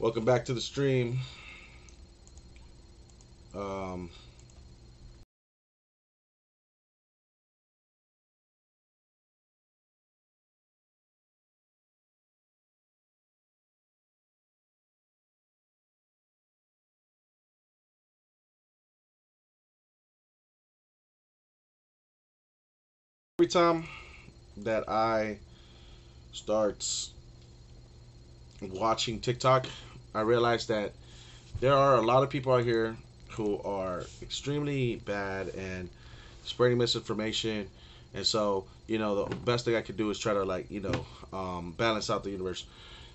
Welcome back to the stream. Um, every time that I start watching TikTok, I realize that there are a lot of people out here who are extremely bad and spreading misinformation. And so, the best thing I could do is try to balance out the universe.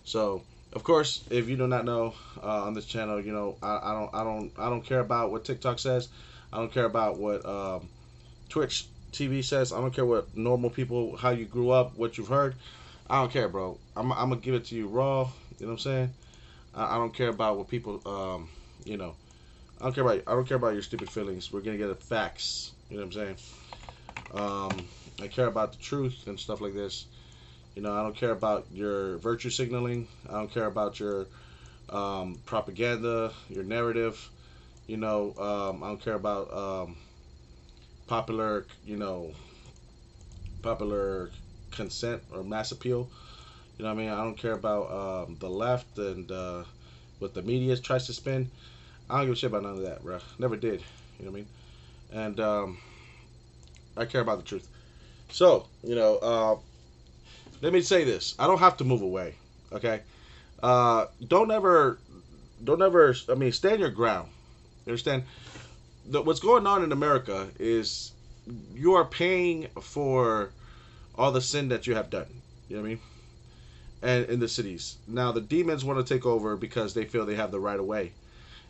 So, of course, if you do not know on this channel, I don't care about what TikTok says. I don't care about what Twitch TV says. I don't care what normal people, how you grew up, what you've heard. I don't care, bro. I'm gonna give it to you raw. You know what I'm saying? I don't care about what people, you know. I don't care about your stupid feelings. We're gonna get the facts. You know what I'm saying? I care about the truth and stuff like this. I don't care about your virtue signaling. I don't care about your propaganda, your narrative. I don't care about popular, popular consent or mass appeal. You know what I mean? I don't care about the left and what the media tries to spin. I don't give a shit about none of that, bro. Never did. You know what I mean? And I care about the truth. So, let me say this. I don't have to move away. Okay? Don't ever, don't ever. I mean, stand your ground. You understand? What's going on in America is you are paying for all the sin that you have done. You know what I mean? And in the cities. Now the demons want to take over because they feel they have the right of way.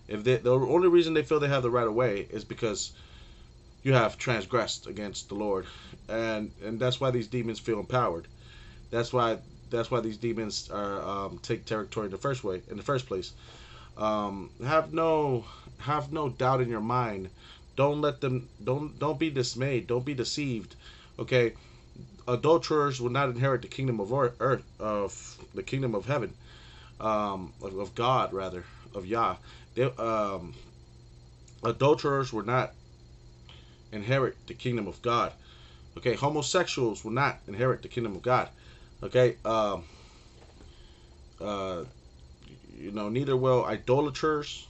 If the only reason they feel they have the right of way is because you have transgressed against the Lord, and that's why these demons feel empowered. That's why these demons are take territory in the first place. Have no doubt in your mind. Don't let them. Don't be dismayed. Don't be deceived. Okay, adulterers will not inherit the kingdom of earth, of the kingdom of heaven, of God rather, of Yah. They, adulterers will not inherit the kingdom of God. Okay, homosexuals will not inherit the kingdom of God. Okay, uh, neither will idolaters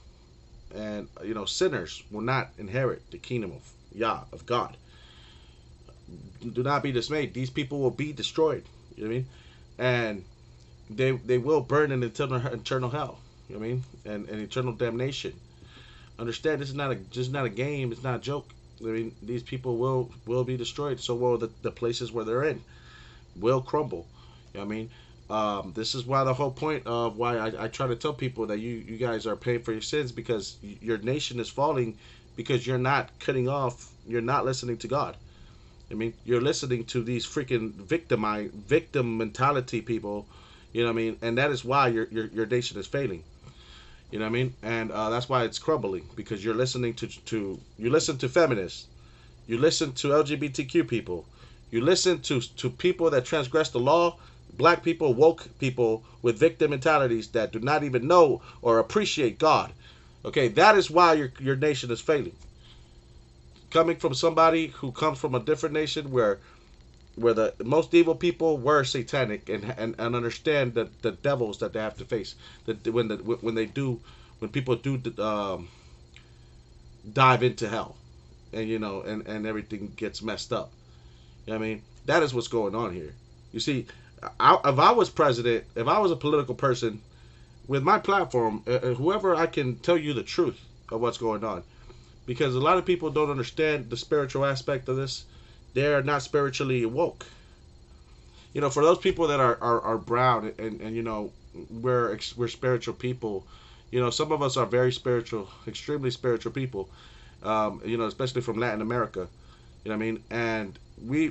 and sinners will not inherit the kingdom of Yah, of God. Do not be dismayed. These people will be destroyed. You know what I mean? And they will burn in eternal hell. You know what I mean? And eternal damnation. Understand, this is not a game. It's not a joke. I mean, these people will be destroyed. So will the places where they're in will crumble. You know what I mean? This is why the whole point of why I try to tell people that you guys are paying for your sins, because your nation is falling because you're not cutting off. You're not listening to God. I mean, you're listening to these freaking victim mentality people. You know what I mean? And that is why your nation is failing. You know what I mean? And that's why it's crumbling, because you're listening you listen to feminists, you listen to LGBTQ people, you listen to people that transgress the law, black people, woke people with victim mentalities that do not even know or appreciate God. Okay, that is why your nation is failing. Coming from somebody who comes from a different nation where the most evil people were satanic, and understand the devils that they have to face. That when people do dive into hell, and and everything gets messed up. You know what I mean? That is what's going on here. You see, if I was president, if I was a political person with my platform, whoever, I can tell you the truth of what's going on, because a lot of people don't understand the spiritual aspect of this. They are not spiritually woke. For those people that are brown, and we're spiritual people. Some of us are very spiritual, extremely spiritual people. Especially from Latin America. You know what I mean? And we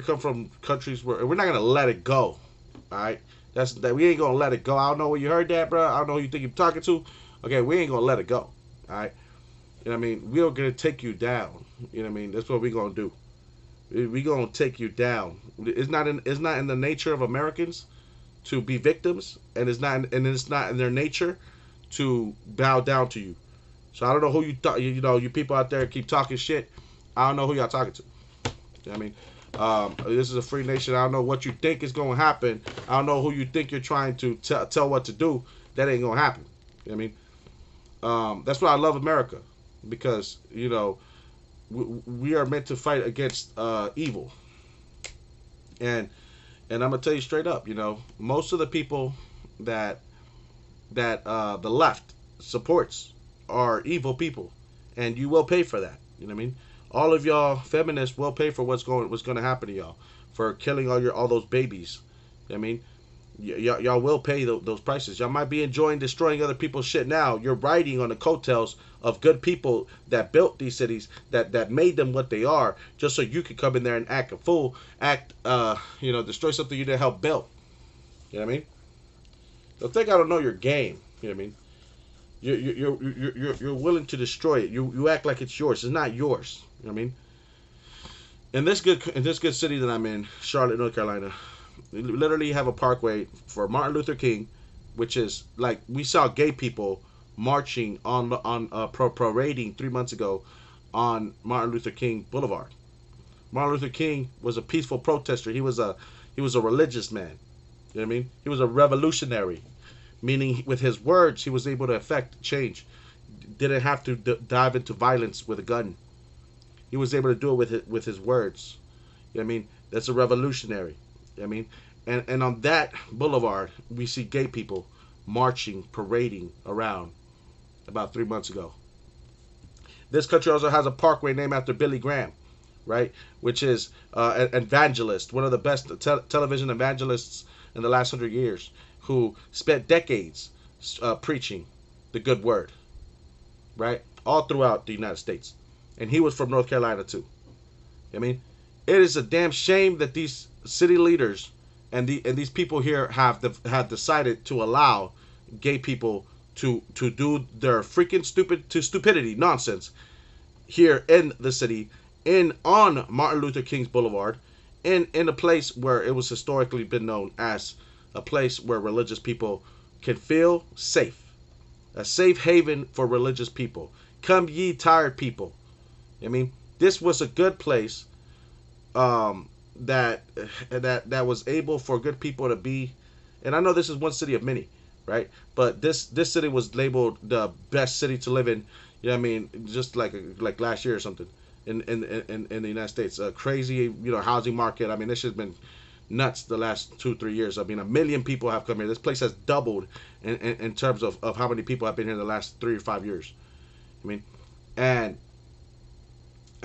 come from countries where we're not gonna let it go. All right, that's that. We ain't gonna let it go. I don't know where you heard that, bro. I don't know who you think you're talking to. Okay, we ain't gonna let it go. All right. You know what I mean? We're gonna take you down. You know what I mean? That's what we're gonna do. We gonna take you down. It's not in the nature of Americans to be victims, and it's not in their nature to bow down to you. So I don't know who you thought. You know, you people out there keep talking shit. I don't know who y'all talking to. You know what I mean, this is a free nation. I don't know what you think is going to happen. I don't know who you think you're trying to tell what to do. That ain't going to happen. You know what I mean, that's why I love America, because you know we are meant to fight against evil, and I'm gonna tell you straight up. You know, most of the people that the left supports are evil people, and you will pay for that. You know what I mean? All of y'all feminists will pay for what's going to happen to y'all for killing all those babies. You know what I mean? Y'all will pay those prices. Y'all might be enjoying destroying other people's shit now. You're riding on the coattails of good people that built these cities, that made them what they are, just so you could come in there and act a fool, destroy something you didn't help build. You know what I mean? Don't think I don't know your game. You know what I mean? You're willing to destroy it. You act like it's yours. It's not yours. You know what I mean? In this good city that I'm in, Charlotte, North Carolina, we literally have a parkway for Martin Luther King, which is like we saw gay people marching on parading 3 months ago on Martin Luther King Boulevard. Martin Luther King was a peaceful protester. He was a religious man. You know what I mean? He was a revolutionary, meaning with his words he was able to affect change. Didn't have to dive into violence with a gun. He was able to do it with his words. You know what I mean? That's a revolutionary. You know what I mean? And on that boulevard, we see gay people marching, parading around about 3 months ago. This country also has a parkway named after Billy Graham, right? Which is an evangelist, one of the best television evangelists in the last 100 years, who spent decades preaching the good word, right? All throughout the United States. And he was from North Carolina too. I mean, it is a damn shame that these city leaders and these people here have decided to allow gay people to do their freaking stupidity nonsense here in the city, on Martin Luther King's Boulevard, in a place where it was historically been known as a place where religious people can feel safe, a safe haven for religious people. Come ye tired people. I mean, this was a good place that was able for good people to be. And I know this is one city of many, right? But this city was labeled the best city to live in. You know what I mean? Just like last year or something in the United States. A crazy housing market. I mean, this has been nuts the last 2-3 years. I mean, 1 million people have come here. This place has doubled in terms of how many people have been here in the last 3 or 5 years. I mean, and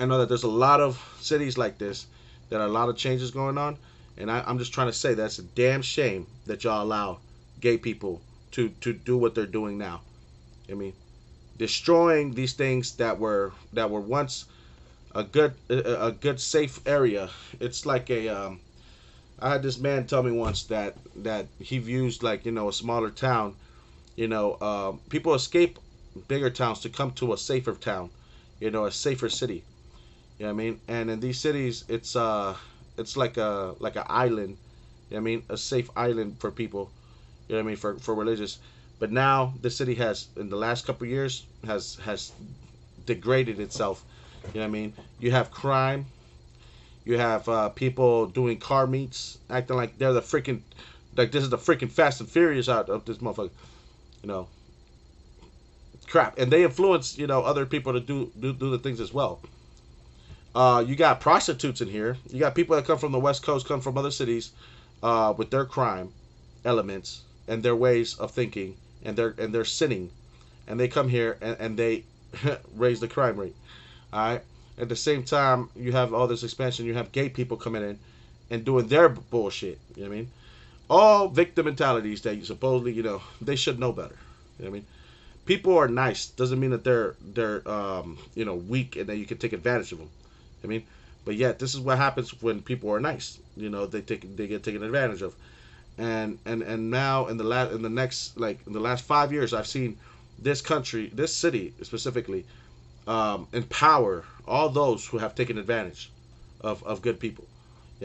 I know that there's a lot of cities like this that are a lot of changes going on, and I'm just trying to say that's a damn shame that y'all allow gay people to do what they're doing now. I mean, destroying these things that were once a good safe area. It's like I had this man tell me once that he views like a smaller town. People escape bigger towns to come to a safer town, a safer city. You know what I mean? And in these cities, it's like an island. You know what I mean? A safe island for people. You know what I mean? For religious. But now the city has, in the last couple of years, has degraded itself. You know what I mean? You have crime. You have people doing car meets, acting like they're this is the freaking Fast and Furious out of this motherfucker. Crap. And they influence other people to do the things as well. You got prostitutes in here. You got people that come from the West Coast, come from other cities, with their crime elements and their ways of thinking and their sinning, and they come here and they raise the crime rate. All right. At the same time, you have all this expansion. You have gay people coming in and doing their bullshit. You know what I mean? All victim mentalities that you supposedly they should know better. You know what I mean? People are nice doesn't mean that they're weak and that you can take advantage of them. I mean, but yet this is what happens when people are nice. They get taken advantage of, and now in the last 5 years, I've seen this city specifically, empower all those who have taken advantage of good people.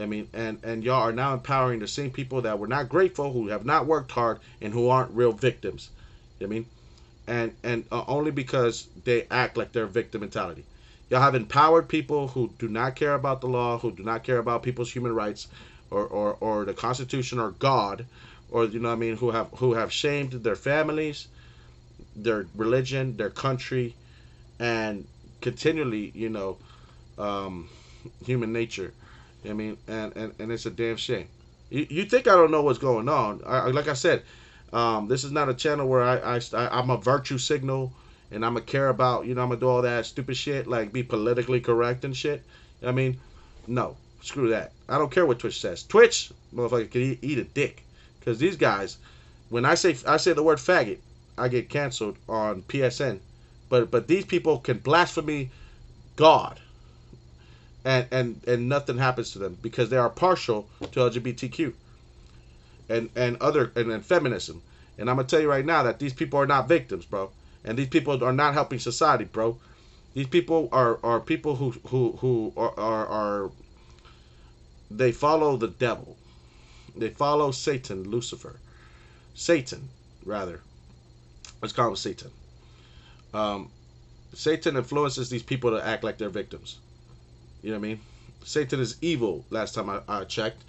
I mean, and y'all are now empowering the same people that were not grateful, who have not worked hard, and who aren't real victims. I mean, and only because they act like they're victim mentality. Y'all have empowered people who do not care about the law, who do not care about people's human rights, or the Constitution or God, or you know what I mean, who have shamed their families, their religion, their country, and continually, um, human nature. I mean, and it's a damn shame. You think I don't know what's going on? Like I said, this is not a channel where I'm a virtue signal and I'm gonna care about, I'm gonna do all that stupid shit like be politically correct and shit. I mean, no, screw that. I don't care what Twitch says. Twitch, motherfucker, can eat a dick, because these guys, when I say the word faggot, I get canceled on PSN. But these people can blaspheme God, and nothing happens to them because they are partial to LGBTQ and feminism. And I'm gonna tell you right now that these people are not victims, bro. And these people are not helping society, bro. These people are people who are they follow the devil. They follow Satan, Lucifer, Satan rather. Let's call him Satan. Um, Satan influences these people to act like they're victims. You know what I mean? Satan is evil. Last time I checked,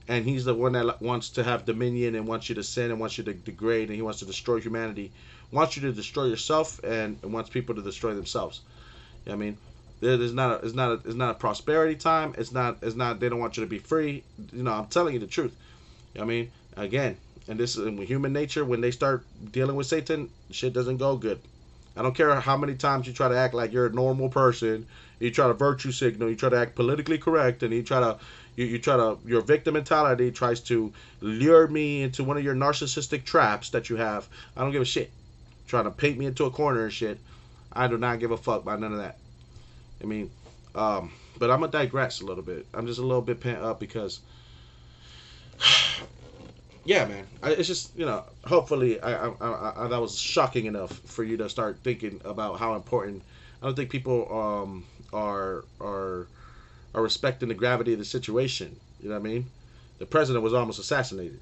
and he's the one that wants to have dominion and wants you to sin and wants you to degrade, and he wants to destroy humanity, wants you to destroy yourself, and wants people to destroy themselves. You know what I mean? It's not a prosperity time. It's not. They don't want you to be free. I'm telling you the truth. You know what I mean? Again, and this is in human nature. When they start dealing with Satan, shit doesn't go good. I don't care how many times you try to act like you're a normal person. You try to virtue signal. You try to act politically correct, and your victim mentality tries to lure me into one of your narcissistic traps that you have. I don't give a shit. Trying to paint me into a corner and shit. I do not give a fuck about none of that. I mean, but I'm gonna digress a little bit. I'm just a little bit pent up because, yeah, man. It's just hopefully I that was shocking enough for you to start thinking about how important. I don't think people are respecting the gravity of the situation. You know what I mean? The president was almost assassinated.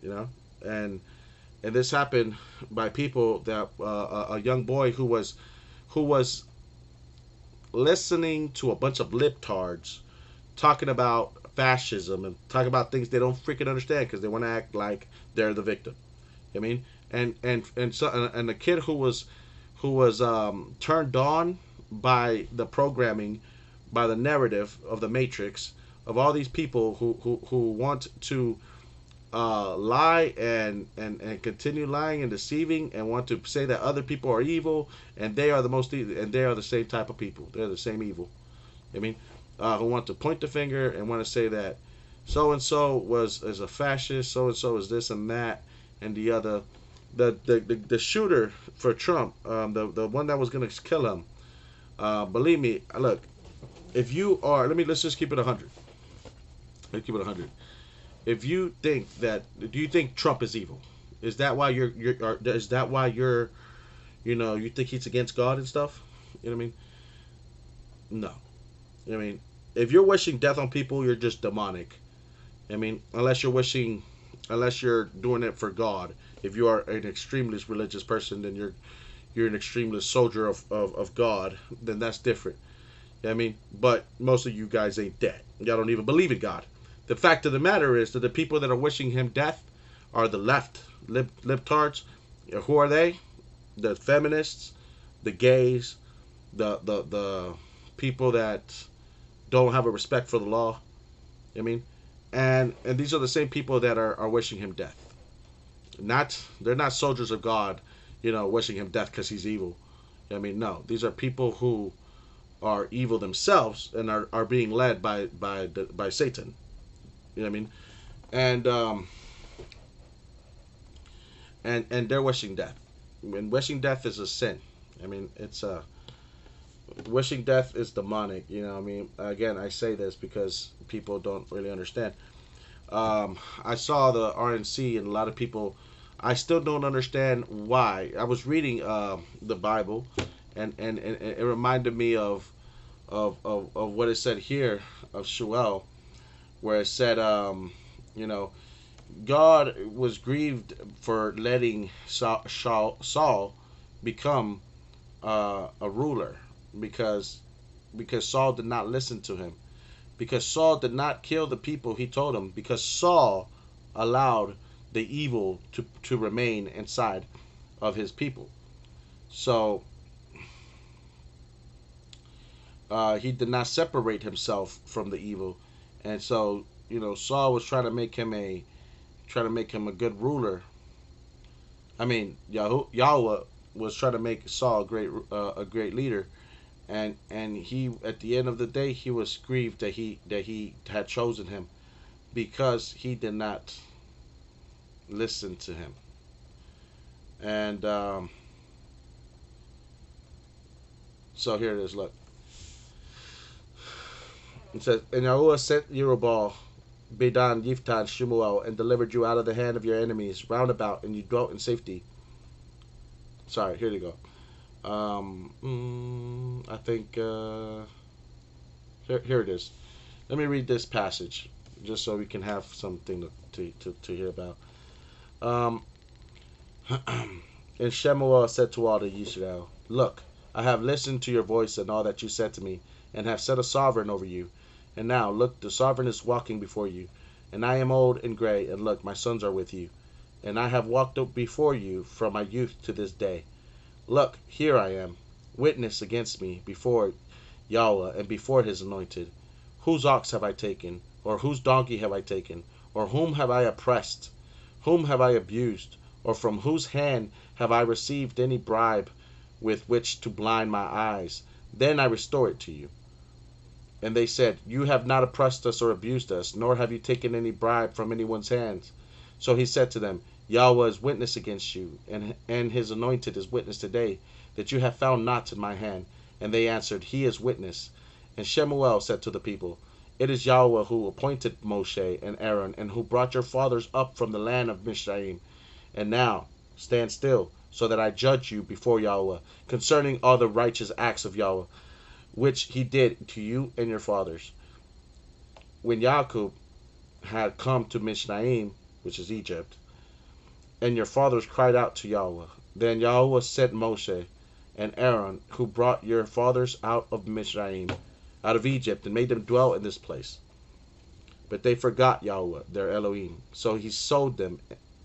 And this happened by people that a young boy who was listening to a bunch of libtards talking about fascism and talking about things they don't freaking understand because they want to act like they're the victim. I mean, and the kid who was turned on by the programming, by the narrative of the Matrix, of all these people who want to lie and continue lying and deceiving and want to say that other people are evil and they are the most evil, and they are the same type of people. They're the same evil. I mean, who want to point the finger and want to say that so and so is a fascist, so and so is this and that and the other. The shooter for Trump, the one that was gonna kill him. Believe me, look. If you are, let's just keep it 100. Let's keep it 100. If you think that, do you think Trump is evil? Is that why is that why you think he's against God and stuff? You know what I mean? No. You know what I mean? If you're wishing death on people, you're just demonic. I mean, unless you're doing it for God. If you are an extremist religious person, then you're an extremist soldier of God. Then that's different. You know what I mean? But most of you guys ain't dead. Y'all don't even believe in God. The fact of the matter is that the people that are wishing him death are the left, libtards. Who are they? The feminists, the gays, the people that don't have a respect for the law. I mean, and these are the same people that are wishing him death. They're not soldiers of God, wishing him death because he's evil. I mean, no, these are people who are evil themselves and are being led by Satan. You know what I mean? And they're wishing death. And wishing death is a sin. I mean, it's wishing death is demonic. You know what I mean? Again, I say this because people don't really understand. I saw the RNC and a lot of people. I still don't understand why. I was reading the Bible, and it reminded me of what it said here of Shuel, where it said, you know, God was grieved for letting Saul become a ruler because Saul did not listen to him, because Saul did not kill the people he told him, because Saul allowed the evil to remain inside of his people. So he did not separate himself from the evil, and so Saul was trying to make him a good ruler. I mean, Yahweh was trying to make Saul a great leader, and he, at the end of the day, he was grieved that he had chosen him because he did not listen to him. And so here it is. Look, it says, "And Yahuwah sent Yerubal, Bedan, Yiftan, Shmuel, and delivered you out of the hand of your enemies round about, and you dwelt in safety." Sorry, here you go. I think here it is. Let me read this passage just so we can have something to hear about. And Shemuel said to all the Yisrael, "Look, I have listened to your voice and all that you said to me, and have set a sovereign over you. And now, look, the sovereign is walking before you. And I am old and gray, and look, my sons are with you. And I have walked up before you from my youth to this day. Look, here I am, witness against me before Yahweh and before his anointed. Whose ox have I taken? Or whose donkey have I taken? Or whom have I oppressed? Whom have I abused? Or from whose hand have I received any bribe with which to blind my eyes? Then I restore it to you." And they said, "You have not oppressed us or abused us, nor have you taken any bribe from anyone's hands." So he said to them, "Yahweh is witness against you, and his anointed is witness today, that you have found naught in my hand." And they answered, "He is witness." And Shemuel said to the people, "It is Yahweh who appointed Moshe and Aaron, and who brought your fathers up from the land of Mizraim. And now stand still, so that I judge you before Yahweh concerning all the righteous acts of Yahweh, which he did to you and your fathers. When Jacob had come to Mizraim, which is Egypt, and your fathers cried out to Yahweh, then Yahweh sent Moshe and Aaron, who brought your fathers out of Mizraim, out of Egypt, and made them dwell in this place. But they forgot Yahweh, their Elohim. So he sold them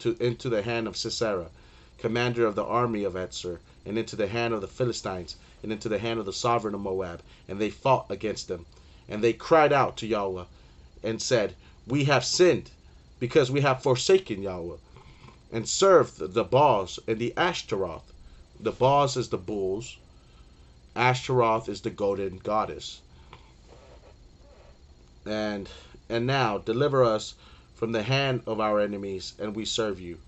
into the hand of Sisera, commander of the army of Etzer, and into the hand of the Philistines, and into the hand of the sovereign of Moab. And they fought against them. And they cried out to Yahweh, and said, "We have sinned, because we have forsaken Yahweh, and served the Baals and the Ashtaroth." The Baals is the bulls. Ashtaroth is the golden goddess. And now deliver us from the hand of our enemies, and we serve you.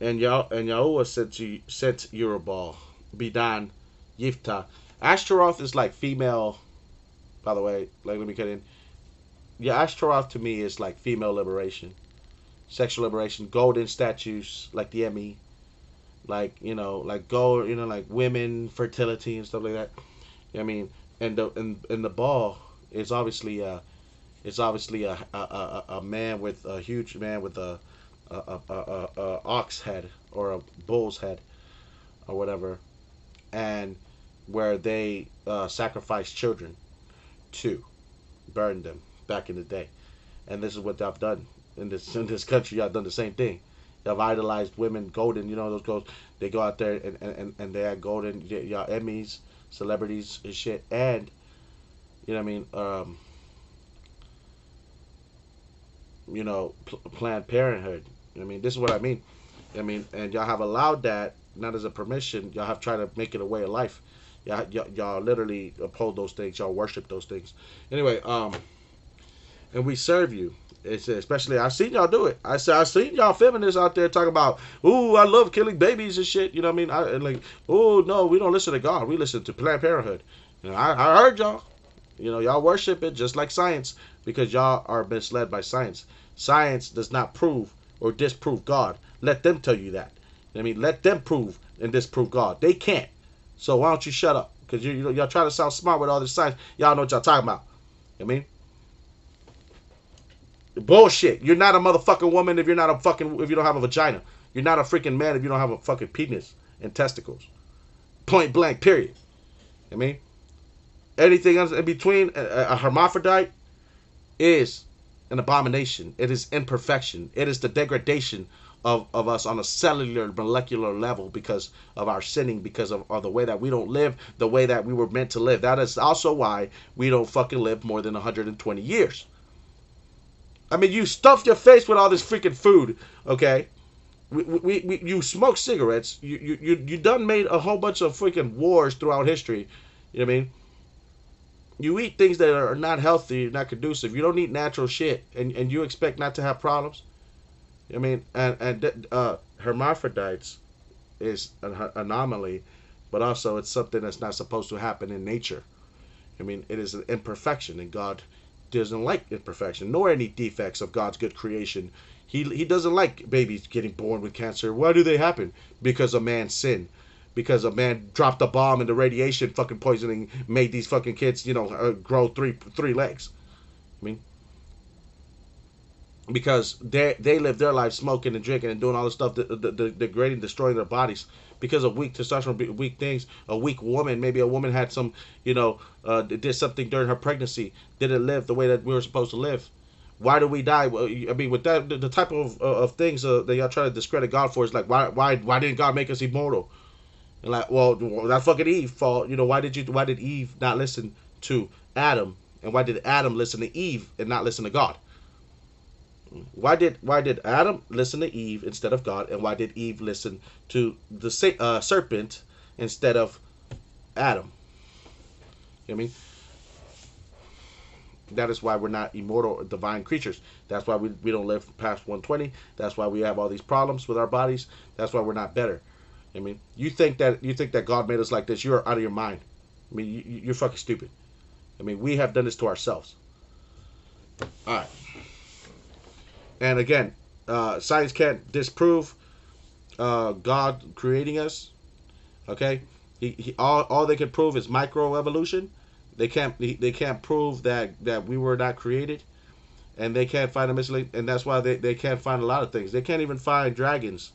And Yahuwah sent Yerubal, Bedan, Yiftah. Ashtaroth is like female, by the way, like let me cut in. Yeah, Ashtaroth to me is like female liberation, sexual liberation, golden statues like the Emmy, like like gold, like women fertility and stuff like that. I mean, and the ball is obviously a man with a huge man with a ox head or a bull's head or whatever, and where they sacrifice children to burn them back in the day. And this is what they've done in this country. Y'all done the same thing. Y'all idolized women, golden. Those girls. They go out there and they are golden. Y'all Emmys, celebrities and shit, and Planned Parenthood. This is what I mean. And y'all have allowed that, not as a permission. Y'all have tried to make it a way of life. Y'all literally uphold those things. Y'all worship those things. Anyway, and we serve you. It's especially I've seen y'all do it. I've seen y'all feminists out there talking about, "Ooh, I love killing babies and shit." You know what I mean? "Oh no, we don't listen to God. We listen to Planned Parenthood." I heard y'all. Y'all worship it just like science because y'all are misled by science. Science does not prove or disprove God. Let them tell you that. Let them prove and disprove God. They can't. So why don't you shut up? Because y'all trying to sound smart with all this science. Y'all know what y'all talking about. I mean, bullshit. You're not a motherfucking woman if you don't have a vagina. You're not a freaking man if you don't have a fucking penis and testicles. Point blank. Period. I mean, anything else in between a hermaphrodite is an abomination. It is imperfection. It is the degradation of us on a cellular, molecular level because of our sinning, because of the way that we don't live the way that we were meant to live. That is also why we don't fucking live more than 120 years. I mean, you stuffed your face with all this freaking food, okay? You smoke cigarettes. You done made a whole bunch of freaking wars throughout history. You know what I mean? You eat things that are not healthy, not conducive. You don't eat natural shit, and you expect not to have problems. I mean, hermaphrodites is an anomaly, but also it's something that's not supposed to happen in nature. I mean, it is an imperfection, and God doesn't like imperfection nor any defects of God's good creation. He doesn't like babies getting born with cancer. Why do they happen? Because a man sinned. Because a man dropped a bomb and the radiation fucking poisoning made these fucking kids, grow three legs. I mean, because they live their life smoking and drinking and doing all this stuff, degrading, destroying their bodies because of weak testosterone, weak things. A weak woman, maybe a woman had some, did something during her pregnancy, didn't live the way that we were supposed to live. Why do we die? I mean, with that, the type of things that y'all try to discredit God for is like, why didn't God make us immortal? And like, well, that's fucking Eve's fault. Why did Eve not listen to Adam, and why did Adam listen to Eve and not listen to God? Why did Adam listen to Eve instead of God, and why did Eve listen to the serpent instead of Adam? You know what I mean? That is why we're not immortal divine creatures. That's why we don't live past 120. That's why we have all these problems with our bodies. That's why we're not better. I mean, you think that God made us like this? You're out of your mind. I mean, you're fucking stupid. I mean, we have done this to ourselves. All right. And again, science can't disprove God creating us. Okay, all they can prove is microevolution. They can't prove that we were not created, and they can't find a missing. And that's why they can't find a lot of things. They can't even find dragons.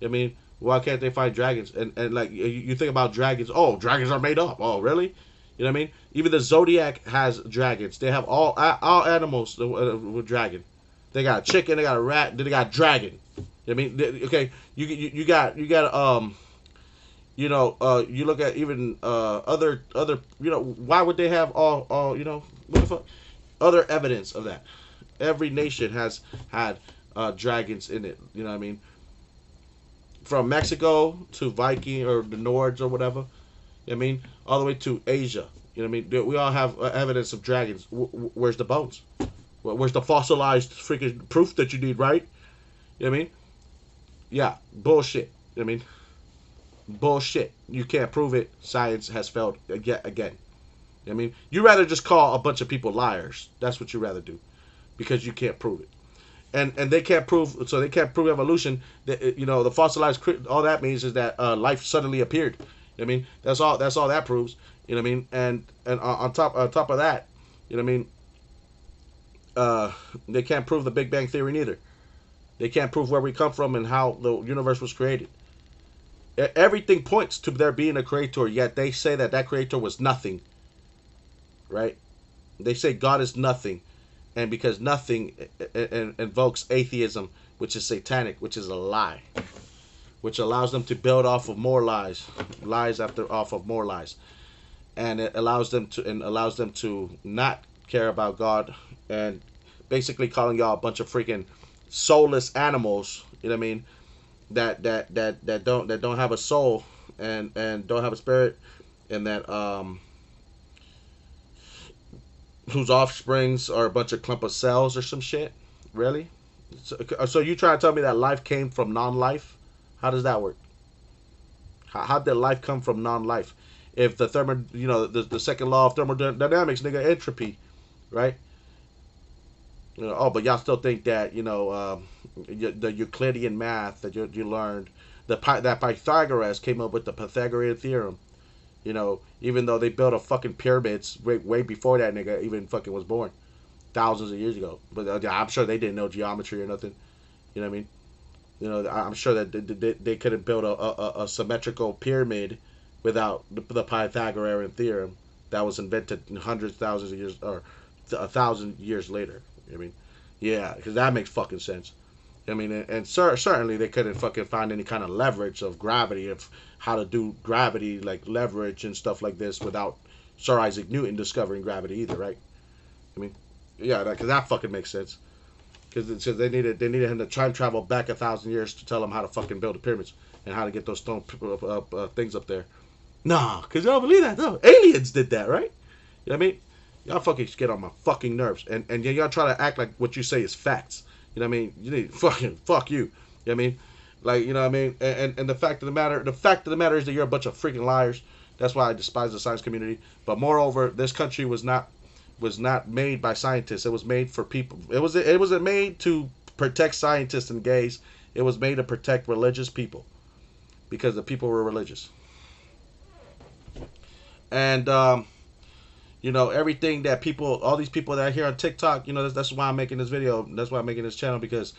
I mean, why can't they find dragons? And like you think about dragons. Oh, dragons are made up. Oh, really? You know what I mean? Even the zodiac has dragons. They have all animals with dragon. They got a chicken, they got a rat, then they got a dragon. I mean, okay, you got you look at even other why would they have all what the fuck other evidence of that? Every nation has had dragons in it. You know what I mean? From Mexico to Viking or the Nords or whatever. You know what I mean? All the way to Asia. You know what I mean? We all have evidence of dragons. Where's the bones? Where's the fossilized freaking proof that you need, right? You know what I mean? Yeah, bullshit. You know what I mean? Bullshit. You can't prove it. Science has failed again. You know what I mean? You rather just call a bunch of people liars. That's what you rather do. Because you can't prove it. And they can't prove, so they can't prove evolution. The fossilized, all that means is that life suddenly appeared. You know what I mean? That's all that proves. You know what I mean? And on top of that, you know what I mean? They can't prove the Big Bang Theory neither. They can't prove where we come from and how the universe was created. Everything points to there being a creator, yet they say that creator was nothing. Right? They say God is nothing, and because nothing invokes atheism, which is satanic, which is a lie, which allows them to build off of more lies off of more lies, and it allows them to not care about God, and basically calling y'all a bunch of freaking soulless animals. You know what I mean? That don't have a soul and don't have a spirit, and that whose offsprings are a bunch of clump of cells or some shit. Really? So you try to tell me that life came from non-life? How does that work? How did life come from non-life? If the the second law of thermodynamics, nigga, entropy, right? But y'all still think that the Euclidean math that you learned, that Pythagoras came up with the Pythagorean theorem. Even though they built a fucking pyramids way before that nigga even fucking was born, thousands of years ago. But I'm sure they didn't know geometry or nothing. You know what I mean? I'm sure that they couldn't build a symmetrical pyramid without the Pythagorean theorem that was invented hundreds, thousands of years, or 1,000 years later. I mean, yeah, because that makes fucking sense. I mean, and certainly they couldn't fucking find any kind of leverage of gravity, of how to do gravity, like leverage and stuff like this, without Sir Isaac Newton discovering gravity either, right? I mean, yeah, because that fucking makes sense. Because they needed him to time travel back 1,000 years to tell them how to fucking build the pyramids and how to get those stone things up there. Nah, because y'all believe that though. Aliens did that, right? You know what I mean? Y'all fucking get on my fucking nerves, and y'all try to act like what you say is facts. You know what I mean? You need fucking fuck you. You know what I mean? Like, you know what I mean? And the fact of the matter is that you're a bunch of freaking liars. That's why I despise the science community. But moreover, this country was not made by scientists. It was made for people. It wasn't made to protect scientists and gays. It was made to protect religious people because the people were religious. And everything that all these people that are here on TikTok, that's why I'm making this video. That's why I'm making this channel because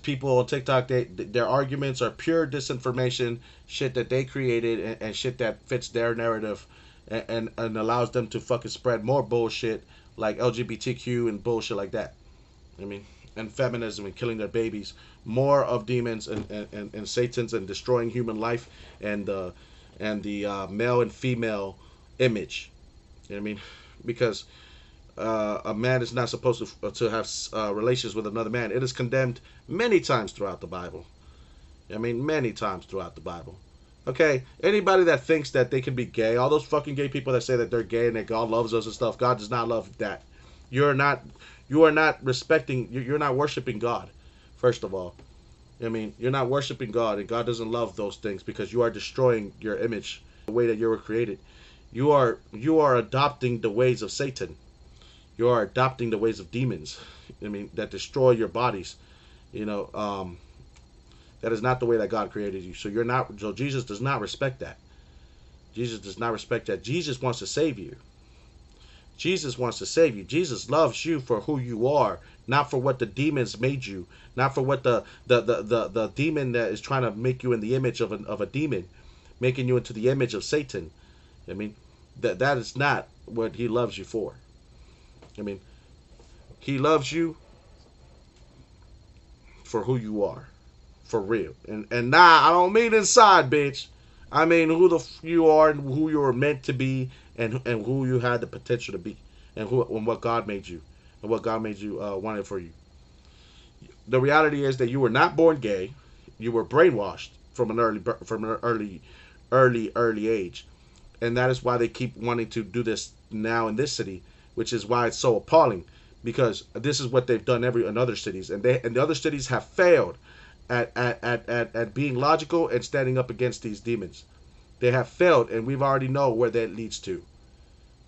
people on TikTok, their arguments are pure disinformation, shit that they created and shit that fits their narrative, and allows them to fucking spread more bullshit like LGBTQ and bullshit like that. I mean, and feminism and killing their babies, more of demons and Satan's and destroying human life and the male and female image. You know what I mean? Because a man is not supposed to have relations with another man. It is condemned many times throughout the Bible. I mean, many times throughout the Bible. Okay, anybody that thinks that they can be gay, all those fucking gay people that say that they're gay and that God loves us and stuff, God does not love that. You are not respecting, you're not worshiping God, first of all. I mean, you're not worshiping God, and God doesn't love those things because you are destroying your image, the way that you were created. You are adopting the ways of Satan. You are adopting the ways of demons. I mean, that destroy your bodies. That is not the way that God created you. So Jesus does not respect that. Jesus does not respect that. Jesus wants to save you. Jesus wants to save you. Jesus loves you for who you are, not for what the demons made you, not for what the demon that is trying to make you in the image of a demon, making you into the image of Satan. I mean, that is not what he loves you for. I mean, he loves you for who you are, for real. And nah, I don't mean inside, bitch. I mean who you are and who you were meant to be, and who you had the potential to be, and what God made you, and what God made you wanted for you. The reality is that you were not born gay. You were brainwashed from an early age, and that is why they keep wanting to do this now in this city, which is why it's so appalling, because this is what they've done in other cities, and the other cities have failed at being logical and standing up against these demons. They have failed, and we've already know where that leads to.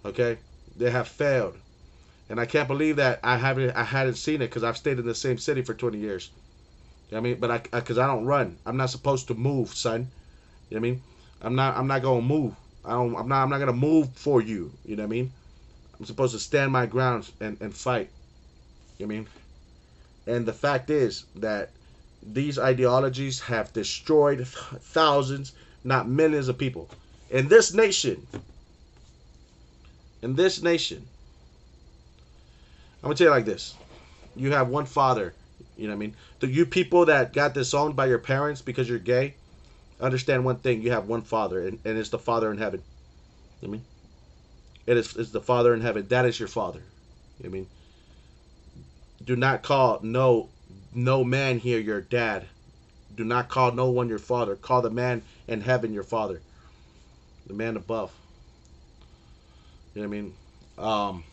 Okay, they have failed, and I can't believe that I hadn't seen it because I've stayed in the same city for 20 years. You know what I mean? But because I don't run, I'm not supposed to move, son. You know what I mean? I'm not gonna move. I'm not gonna move for you. You know what I mean? I'm supposed to stand my ground and fight. You know what I mean? And the fact is that these ideologies have destroyed thousands, not millions of people. In this nation, I'm going to tell you like this. You have one father, you know what I mean? You people that got disowned by your parents because you're gay, understand one thing. You have one father, and it's the Father in heaven. You know what I mean? It's the Father in heaven. That is your father. You know what I mean? Do not call no man here your dad. Do not call no one your father. Call the man in heaven your father. The man above. You know what I mean?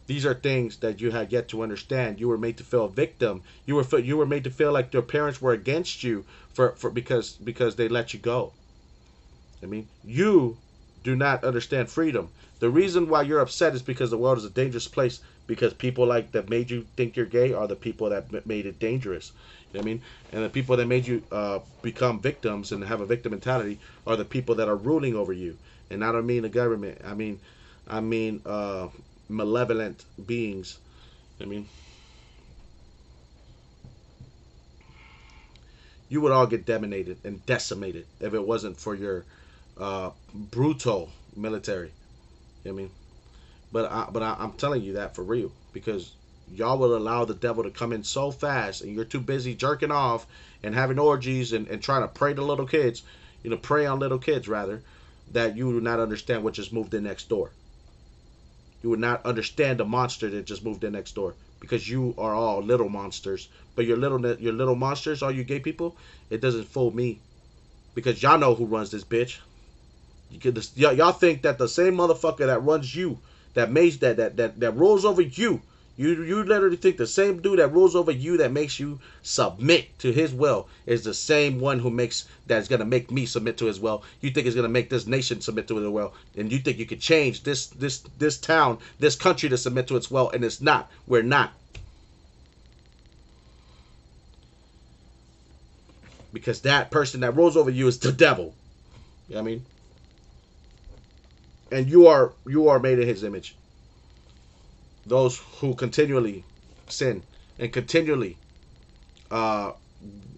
These are things that you had yet to understand. You were made to feel a victim. You were made to feel like your parents were against you because they let you go. I mean, you do not understand freedom. The reason why you're upset is because the world is a dangerous place because people like that made you think you're gay are the people that made it dangerous. You know what I mean? And the people that made you become victims and have a victim mentality are the people that are ruling over you. And I don't mean the government. I mean malevolent beings. I mean, you would all get dominated and decimated if it wasn't for your brutal military. You know what I mean? I'm telling you that for real because y'all will allow the devil to come in so fast, and you're too busy jerking off and having orgies and trying to prey to little kids, prey on little kids rather, that you do not understand what just moved in next door. You would not understand the monster that just moved in next door because you are all little monsters. But your little monsters, all you gay people, it doesn't fool me because y'all know who runs this bitch. Y'all think that the same motherfucker that runs you, that rules over you, you literally think the same dude that rules over you that makes you submit to his will is the same one that's gonna make me submit to his will. You think is gonna make this nation submit to his will, and you think you could change this town, this country to submit to its will, and it's not. We're not. Because that person that rules over you is the devil. You know what I mean? And you are made in his image. Those who continually sin and continually uh,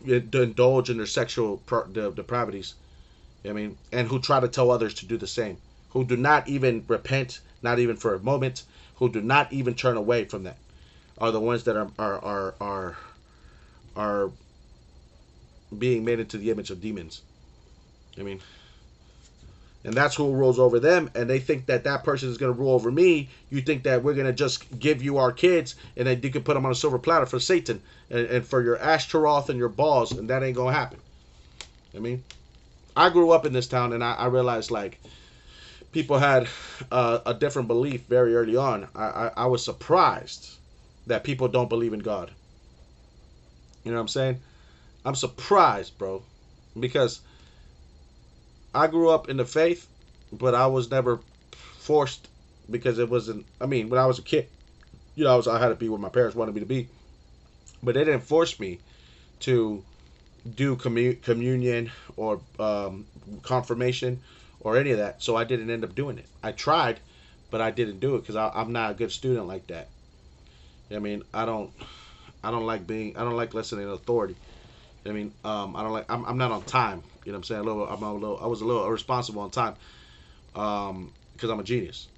indulge in their sexual depravities. You know what I mean? And who try to tell others to do the same. Who do not even repent, not even for a moment. Who do not even turn away from that, are the ones that are being made into the image of demons. I mean, and that's who rules over them, and they think that that person is going to rule over me. You think that we're going to just give you our kids and then you can put them on a silver platter for Satan and for your Ashtaroth and your balls, and that ain't going to happen. I mean, I grew up in this town, and I realized like people had a different belief very early on. I was surprised that people don't believe in God. You know what I'm saying? I'm surprised, bro, because I grew up in the faith, but I was never forced because it wasn't. I mean, when I was a kid, I had to be where my parents wanted me to be, but they didn't force me to do communion or confirmation or any of that. So I didn't end up doing it. I tried, but I didn't do it because I'm not a good student like that. I mean, I don't like listening to authority. I mean, I don't like. I'm not on time. You know what I'm saying? I was a little irresponsible on time, because I'm a genius.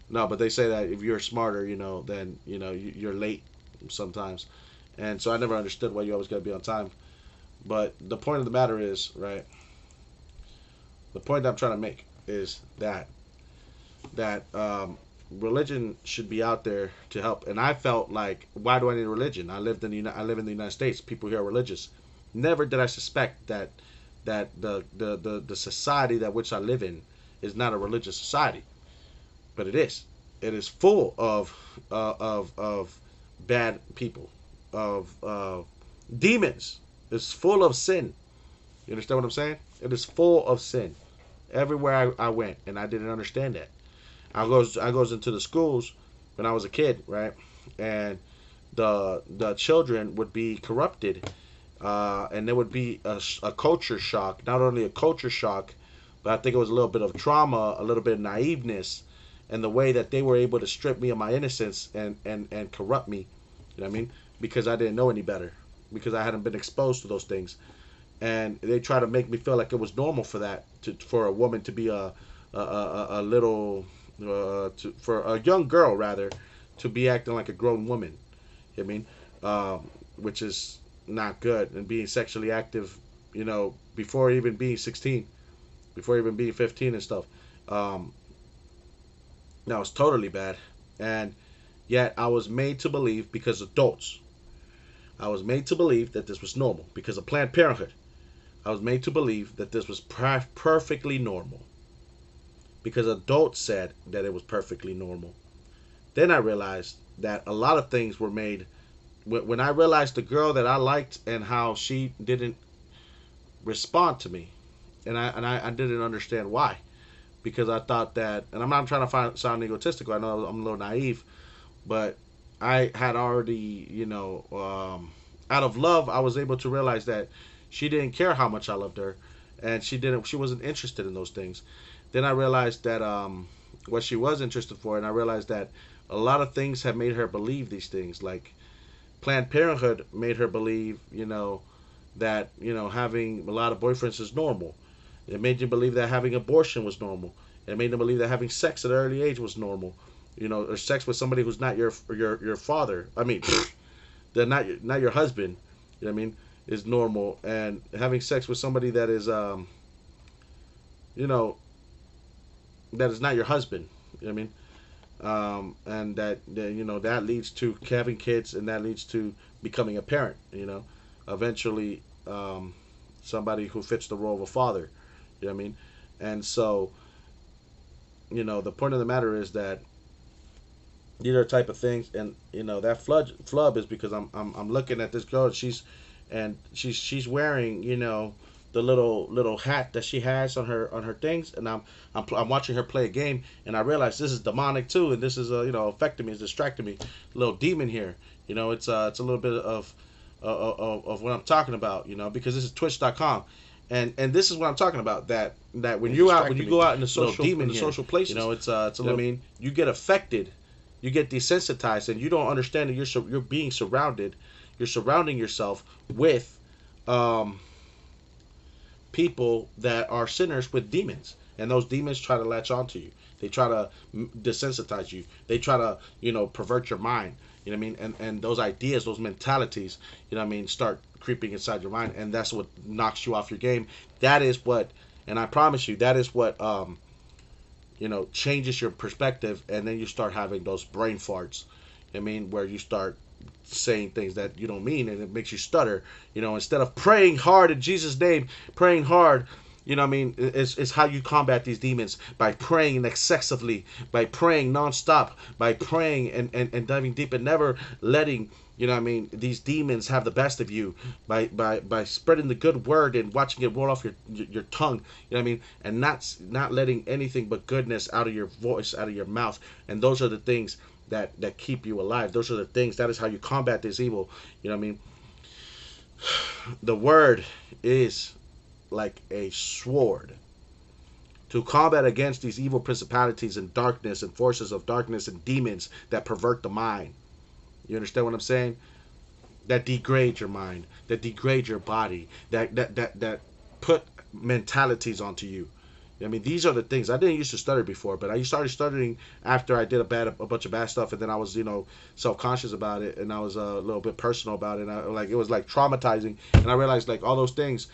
No, but they say that if you're smarter, then you're late sometimes, and so I never understood why you always got to be on time. But the point of the matter is, right? The point that I'm trying to make is that religion should be out there to help. And I felt like, why do I need a religion? I live in the United States. People here are religious. Never did I suspect that the society that which I live in is not a religious society, but it is. It is full of bad people, of demons. It's full of sin. You understand what I'm saying? It is full of sin. Everywhere I went, and I didn't understand that. I goes into the schools when I was a kid, right? And the children would be corrupted, and there would be a culture shock. Not only a culture shock, but I think it was a little bit of trauma, a little bit of naiveness, and the way that they were able to strip me of my innocence and corrupt me. You know what I mean? Because I didn't know any better, because I hadn't been exposed to those things, and they try to make me feel like it was normal for a woman to be a little. For a young girl rather to be acting like a grown woman. I mean, which is not good, and being sexually active, before even being 16, before even being 15 and stuff. That was totally bad, and yet I was made to believe because adults. I was made to believe that this was normal because of Planned Parenthood. I was made to believe that this was perfectly normal, because adults said that it was perfectly normal. Then I realized that a lot of things were made. When I realized the girl that I liked and how she didn't respond to me, and I didn't understand why, because I thought that, and I'm not trying to sound egotistical. I know I'm a little naive, but I had already, out of love, I was able to realize that she didn't care how much I loved her, and she wasn't interested in those things. Then I realized that what she was interested for, and I realized that a lot of things have made her believe these things. Like Planned Parenthood made her believe, that having a lot of boyfriends is normal. It made you believe that having abortion was normal. It made them believe that having sex at an early age was normal. Or sex with somebody who's not your father. I mean, they're not your husband. You know what I mean? Is normal, and having sex with somebody that is you know that is not your husband. You know what I mean? And that leads to having kids, and that leads to becoming a parent. Eventually, somebody who fits the role of a father. You know what I mean? And so, the point of the matter is that these are the type of things, and that flub is because I'm looking at this girl. She's wearing the little hat that she has on her things, and I'm watching her play a game, and I realize this is demonic too, and this is affecting me, it's distracting me. A little demon here. It's a little bit of what I'm talking about. Because this is Twitch.com. And this is what I'm talking about. That when you go out in the social places, it's a little. I mean, you get affected, you get desensitized, and you don't understand that you're being surrounded. You're surrounding yourself with people that are sinners with demons, and those demons try to latch onto you. They try to desensitize you. They try to pervert your mind. You know what I mean? And those ideas, those mentalities, start creeping inside your mind, and that's what knocks you off your game. That is what, and I promise you, that is what changes your perspective, and then you start having those brain farts. Where you start saying things that you don't mean, and it makes you stutter. Instead of praying hard in Jesus' name, praying hard. It's how you combat these demons, by praying excessively, by praying nonstop, by praying and diving deep, and never letting these demons have the best of you, by spreading the good word and watching it roll off your tongue, and not letting anything but goodness out of your voice, out of your mouth. And those are the things that keep you alive. Those are the things. That is how you combat this evil. The word is like a sword to combat against these evil principalities and darkness and forces of darkness and demons that pervert the mind. You understand what I'm saying? That degrade your mind, that degrade your body, that put mentalities onto you. These are the things. I didn't used to stutter before, but I started stuttering after I did a bunch of bad stuff, and then I was, self-conscious about it, and I was a little bit personal about it, and it was like traumatizing, and I realized like all those things,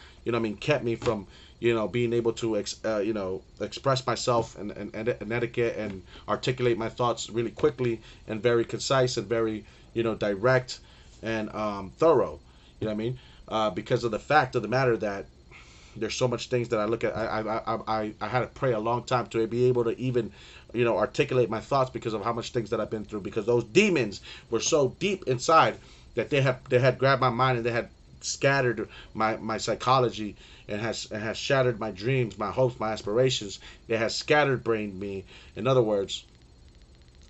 kept me from, being able to, express myself and etiquette and articulate my thoughts really quickly and very concise and very, direct and thorough. Because of the fact of the matter that there's so much things that I look at. I had to pray a long time to be able to even, articulate my thoughts because of how much things that I've been through. Because those demons were so deep inside that they had grabbed my mind, and they had scattered my psychology, and has shattered my dreams, my hopes, my aspirations. They has scattered brained me. In other words,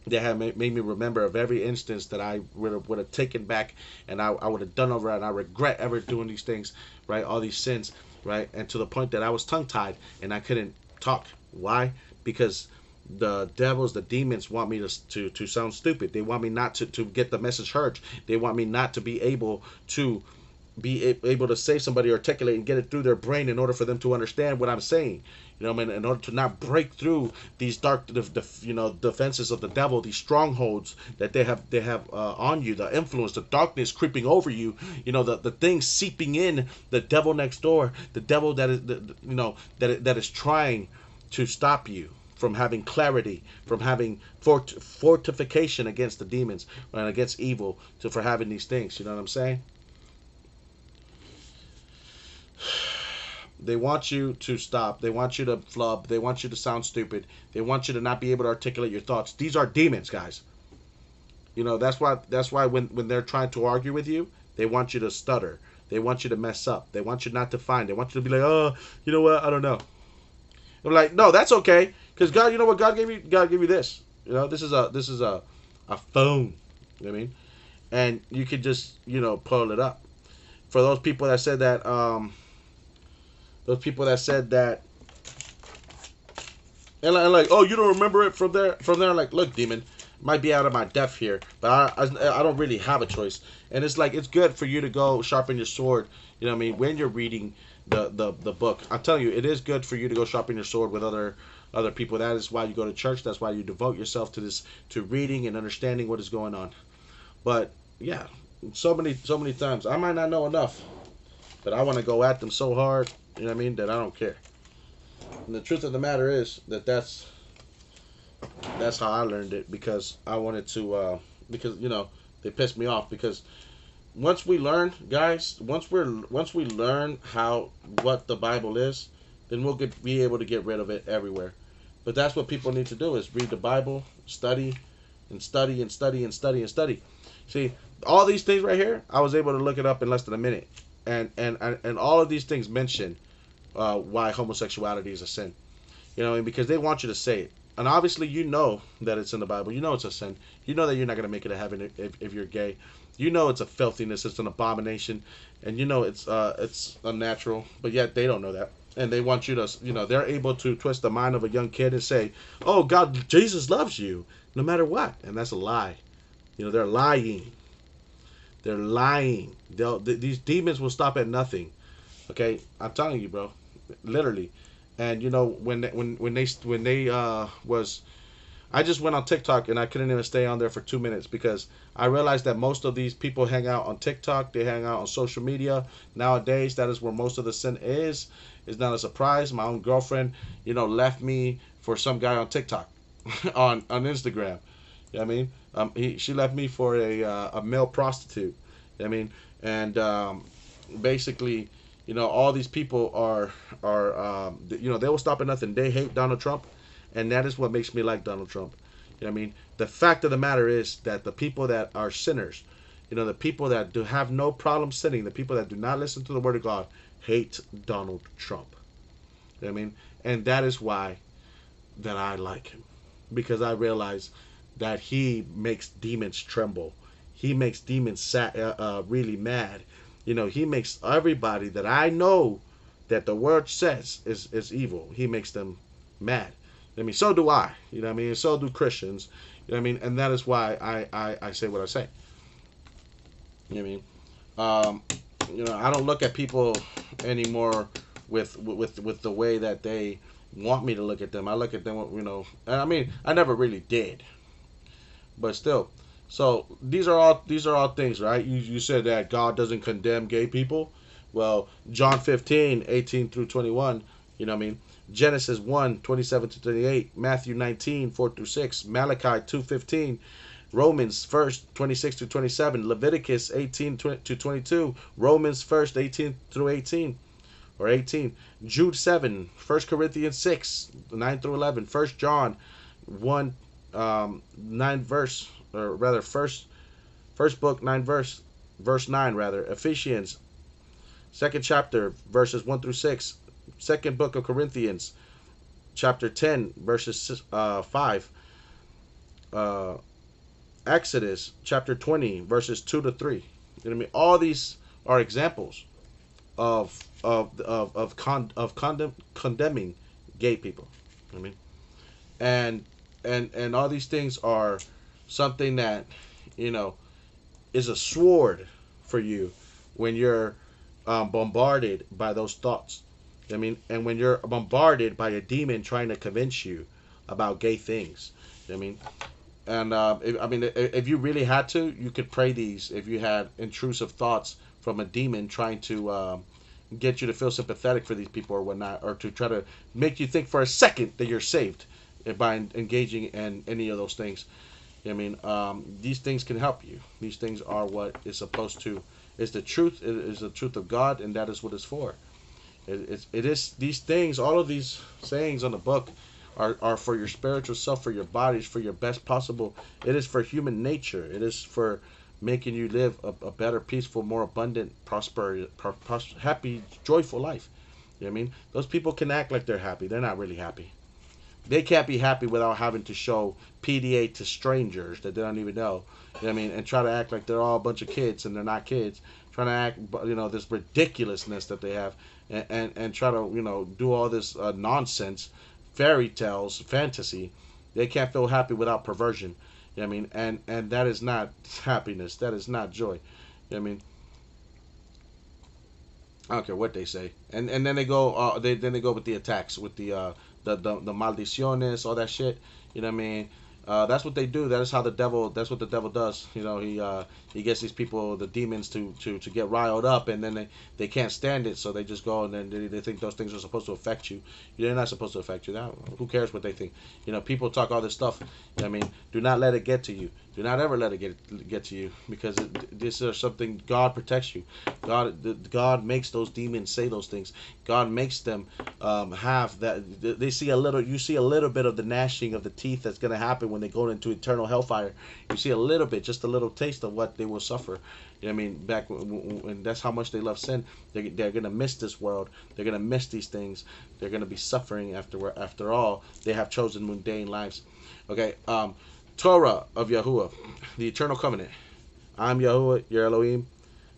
they have made me remember of every instance that I would have taken back, and I would have done over, and I regret ever doing these things, right? All these sins. Right, and to the point that I was tongue-tied and I couldn't talk. Why? Because the devils, the demons, want me to sound stupid. They want me not to get the message heard. They want me not to be able to save somebody, articulate, and get it through their brain in order for them to understand what I'm saying. In order to not break through these dark, defenses of the devil, these strongholds that they have on you, the influence, the darkness creeping over you, the things seeping in, the devil next door, the devil that is, that is trying to stop you from having clarity, from having fortification against the demons and against evil, for having these things. You know what I'm saying? They want you to stop. They want you to flub. They want you to sound stupid. They want you to not be able to articulate your thoughts. These are demons, guys. That's why when they're trying to argue with you, they want you to stutter. They want you to mess up. They want you not to find. They want you to be like, oh, you know what? I don't know. I'm like, no, that's okay, because God, you know what? God gave you this. This is a a phone. You know what I mean? And you could just, pull it up. For those people that said that, and like, oh, you don't remember it from there? From there, like, look, demon, might be out of my depth here, but I don't really have a choice. And it's like, it's good for you to go sharpen your sword. You know what I mean? When you're reading the book, I'm telling you, it is good for you to go sharpen your sword with other people. That is why you go to church. That's why you devote yourself to this, to reading and understanding what is going on. But yeah, so many times I might not know enough, but I want to go at them so hard. You know what I mean? That I don't care. And the truth of the matter is that's how I learned it, because I wanted to, because they pissed me off, because once we learn, guys, once we learn how, what the Bible is, then be able to get rid of it everywhere. But that's what people need to do, is read the Bible, study and study and study and study and study. See, all these things right here, I was able to look it up in less than a minute, and all of these things mention why homosexuality is a sin. And because they want you to say it. And obviously, that it's in the Bible. You know it's a sin. You know that you're not going to make it to heaven if you're gay. You know it's a filthiness. It's an abomination. And you know it's unnatural. But yet they don't know that. And they want you to, they're able to twist the mind of a young kid and say, oh, God, Jesus loves you no matter what. And that's a lie. They're lying. They're lying. These demons will stop at nothing. Okay? I'm telling you, bro. Literally. And when they was, I just went on TikTok and I couldn't even stay on there for 2 minutes, because I realized that most of these people hang out on TikTok. They hang out on social media nowadays. That is where most of the sin is. It's not a surprise. My own girlfriend, left me for some guy on TikTok, on Instagram. You know what I mean? She left me for a male prostitute. You know what I mean? And basically, all these people are they will stop at nothing. They hate Donald Trump, and that is what makes me like Donald Trump. You know what I mean? The fact of the matter is that the people that are sinners, the people that do have no problem sinning, the people that do not listen to the word of God, hate Donald Trump. You know what I mean? And that is why that I like him, because I realize that he makes demons tremble. He makes demons really mad. He makes everybody that I know that the word says is evil. He makes them mad. I mean, so do I. You know what I mean? And so do Christians. You know what I mean? And that is why I say what I say. You know what I mean? I don't look at people anymore with the way that they want me to look at them. I look at them, and I mean, I never really did. But still. So these are all things, right? You said that God doesn't condemn gay people. Well, John 15:18 through 21, you know what I mean? Genesis 1:27 to 28, Matthew 19:4 through 6, Malachi 2:15, Romans 1st 26 to 27, Leviticus 18 to 22, Romans 1st 18 through 18, or 18, Jude 7, 1 Corinthians 6 9 through 11, 1 John 1 9 verse, or rather first book 9 verse 9 rather, Ephesians 2nd chapter verses 1 through 6, second book of Corinthians chapter 10 verses 5, Exodus chapter 20 verses 2 to 3. You know what I mean? All these are examples of condemning gay people. You know what I mean? And all these things are something that, is a sword for you when you're bombarded by those thoughts. I mean, and when you're bombarded by a demon trying to convince you about gay things. I mean, and if you really had to, you could pray these if you had intrusive thoughts from a demon trying to get you to feel sympathetic for these people or whatnot, or to try to make you think for a second that you're saved by engaging in any of those things. I mean, these things can help you. These things are what is supposed to, is the truth. It is the truth of God, and that is what it's for. It is these things, all of these sayings on the book are for your spiritual self, for your bodies, for your best possible. It is for human nature. It is for making you live a better, peaceful, more abundant, happy, joyful life. You know what I mean? Those people can act like they're happy. They're not really happy. They can't be happy without having to show PDA to strangers that they don't even know. You know what I mean? And try to act like they're all a bunch of kids and they're not kids. Trying to act, this ridiculousness that they have, and try to, do all this nonsense, fairy tales, fantasy. They can't feel happy without perversion. You know what I mean? And that is not happiness. That is not joy. You know what I mean? I don't care what they say. And then they go they go with the attacks with the maldiciones, all that shit. You know what I mean? That's what they do. That is how the devil. That's what the devil does. He gets these people, the demons, to get riled up, and then they can't stand it, so they just go and then they think those things are supposed to affect you. They're not supposed to affect you. Now, who cares what they think? People talk all this stuff. You know what I mean, do not let it get to you. Do not ever let it get to you, because this is something. God protects you. God makes those demons say those things. God makes them have that. They see a little. You see a little bit of the gnashing of the teeth that's going to happen when they go into eternal hellfire. You see a little bit, just a little taste of what they will suffer. You know what I mean? Back when that's how much they love sin. They're going to miss this world. They're going to miss these things. They're going to be suffering after all. They have chosen mundane lives. Okay. Torah of Yahuwah, the eternal covenant. I'm Yahuwah, your Elohim.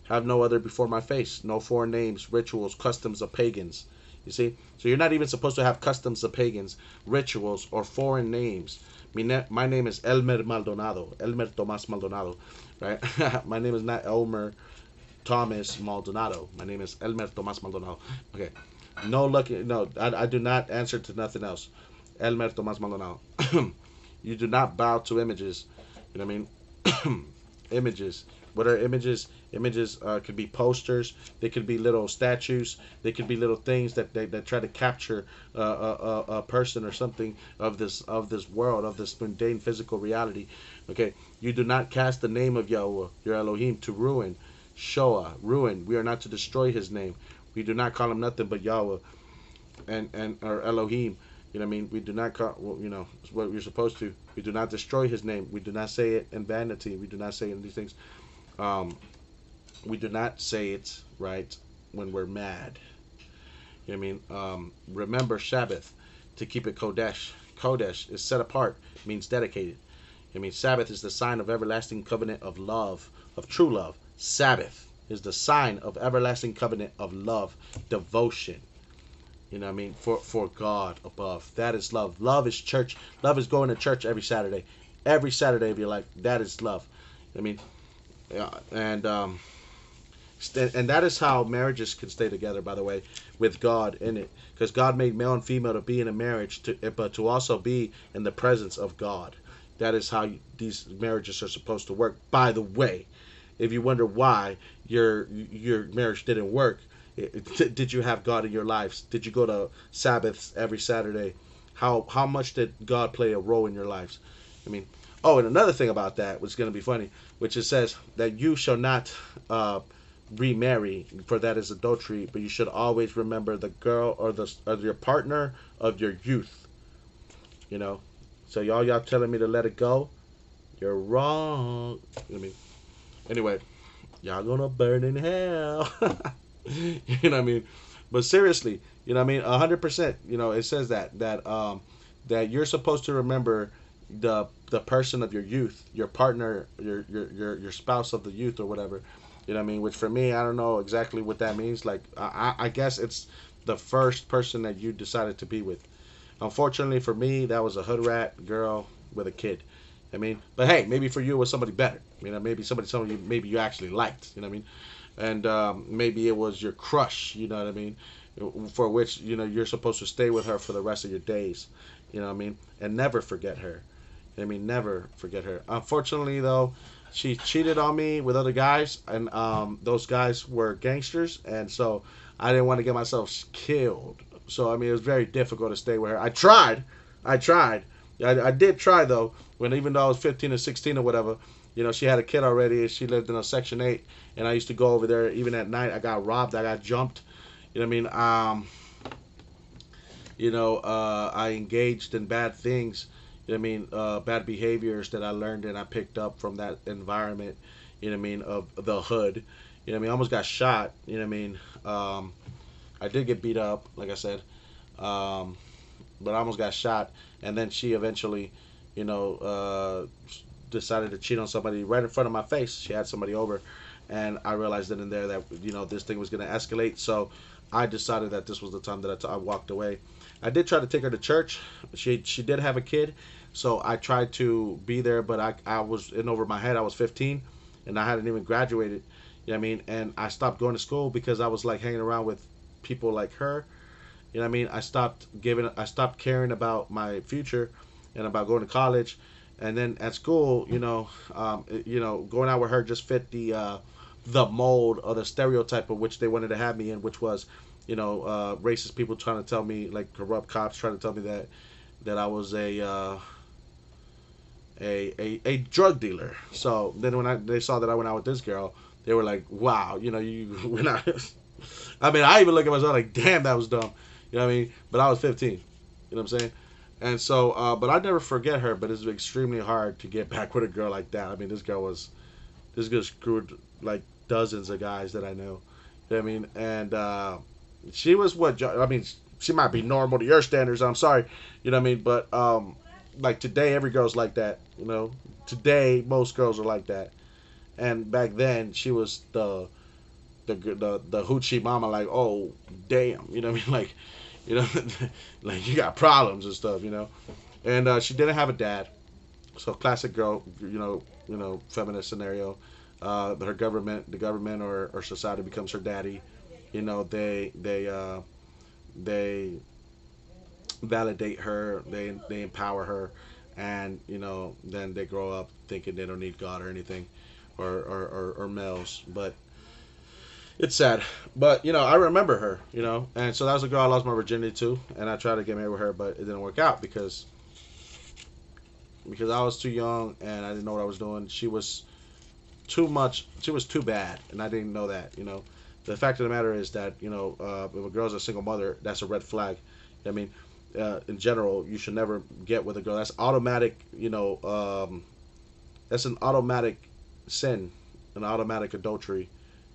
Have no other before my face. No foreign names, rituals, customs of pagans. You see? So you're not even supposed to have customs of pagans, rituals, or foreign names. My name is Elmer Maldonado. Elmer Tomas Maldonado. Right? My name is not Elmer Thomas Maldonado. My name is Elmer Tomas Maldonado. Okay. No, I do not answer to nothing else. Elmer Tomas Maldonado. You do not bow to images. You know what I mean? Images. What are images? Images could be posters. They could be little statues. They could be little things that try to capture a person or something of this world, of this mundane physical reality. Okay, you do not cast the name of Yahweh, your Elohim, to ruin, Shoah, ruin. We are not to destroy His name. We do not call Him nothing but Yahweh and our Elohim. You know what I mean? We do not call, it's what we're supposed to. We do not destroy His name. We do not say it in vanity. We do not say it in these things. We do not say it, right, when we're mad. You know what I mean? Remember Sabbath to keep it Kodesh. Kodesh is set apart, means dedicated. I mean, Sabbath is the sign of everlasting covenant of love, of true love. Sabbath is the sign of everlasting covenant of love, devotion. You know what I mean? For God above. That is love. Love is church. Love is going to church every Saturday. Every Saturday of your life. That is love. I mean, yeah, and that is how marriages can stay together, by the way, with God in it. Because God made male and female to be in a marriage, but to also be in the presence of God. That is how these marriages are supposed to work. By the way, if you wonder why your marriage didn't work, did you have God in your lives? Did you go to Sabbaths every Saturday? How much did God play a role in your lives? I mean, oh, and another thing about that, which is going to be funny, which it says that you shall not remarry, for that is adultery, but you should always remember the girl or your partner of your youth. You know, so y'all telling me to let it go? You're wrong. I mean, anyway, y'all gonna burn in hell. You know what I mean? But seriously, you know what I mean? 100%. You know, it says that you're supposed to remember the person of your youth, your partner, your spouse of the youth or whatever. You know what I mean? Which for me, I don't know exactly what that means. Like I guess it's the first person that you decided to be with. Unfortunately for me, that was a hood rat girl with a kid. I mean, but hey, maybe for you it was somebody better. You know, maybe somebody maybe you actually liked. You know what I mean? And maybe it was your crush. You know what I mean? For which you're supposed to stay with her for the rest of your days. You know what I mean? And never forget her. I mean, never forget her. Unfortunately, though, she cheated on me with other guys, and those guys were gangsters, and so I didn't want to get myself killed. So I mean, it was very difficult to stay with her. I tried. I did try though. Even though I was 15 or 16 or whatever, she had a kid already. She lived in a Section 8, and I used to go over there even at night. I got robbed. I got jumped. You know what I mean? I engaged in bad things. You know what I mean? Bad behaviors that I learned and I picked up from that environment. You know what I mean? Of the hood. You know what I mean? I almost got shot. You know what I mean? I did get beat up, like I said. but I almost got shot. And then she eventually, you know, decided to cheat on somebody right in front of my face. She had somebody over, and I realized then and there that this thing was going to escalate. So I decided that this was the time that I walked away. I did try to take her to church. She did have a kid, so I tried to be there, but I was in over my head. I was 15, and I hadn't even graduated. You know what I mean? And I stopped going to school because I was like hanging around with people like her. You know what I mean? I stopped caring about my future and about going to college. And then at school, going out with her just fit the mold or the stereotype of which they wanted to have me in, which was, racist people trying to tell me, like corrupt cops trying to tell me that I was a drug dealer. So then when they saw that I went out with this girl, they were like, "Wow, you went out." I mean, I even look at myself like, "Damn, that was dumb." You know what I mean? But I was 15. You know what I'm saying? And so, but I never forget her. But it's extremely hard to get back with a girl like that. I mean, this girl screwed like dozens of guys that I know. You know what I mean? And she was what? I mean, she might be normal to your standards. I'm sorry. You know what I mean? But like today, every girl's like that. Today most girls are like that. And back then, she was the hoochie mama. Like, oh damn. You know what I mean? Like, you know, like you got problems and stuff. And she didn't have a dad. So classic girl. Feminist scenario. The government or society becomes her daddy. They validate her. They empower her, and then they grow up thinking they don't need God or anything, or males. But it's sad. But I remember her. And so that was a girl I lost my virginity to, and I tried to get married with her, but it didn't work out because I was too young and I didn't know what I was doing. She was too much. She was too bad, and I didn't know that. The fact of the matter is that if a girl's a single mother, that's a red flag. I mean, in general, you should never get with a girl. That's automatic. That's an automatic sin, an automatic adultery.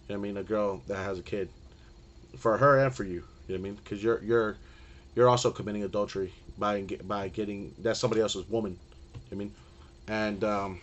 I mean, a girl that has a kid, for her and for you. You know what I mean? Because you're also committing adultery by getting that's somebody else's woman. You know what I mean? And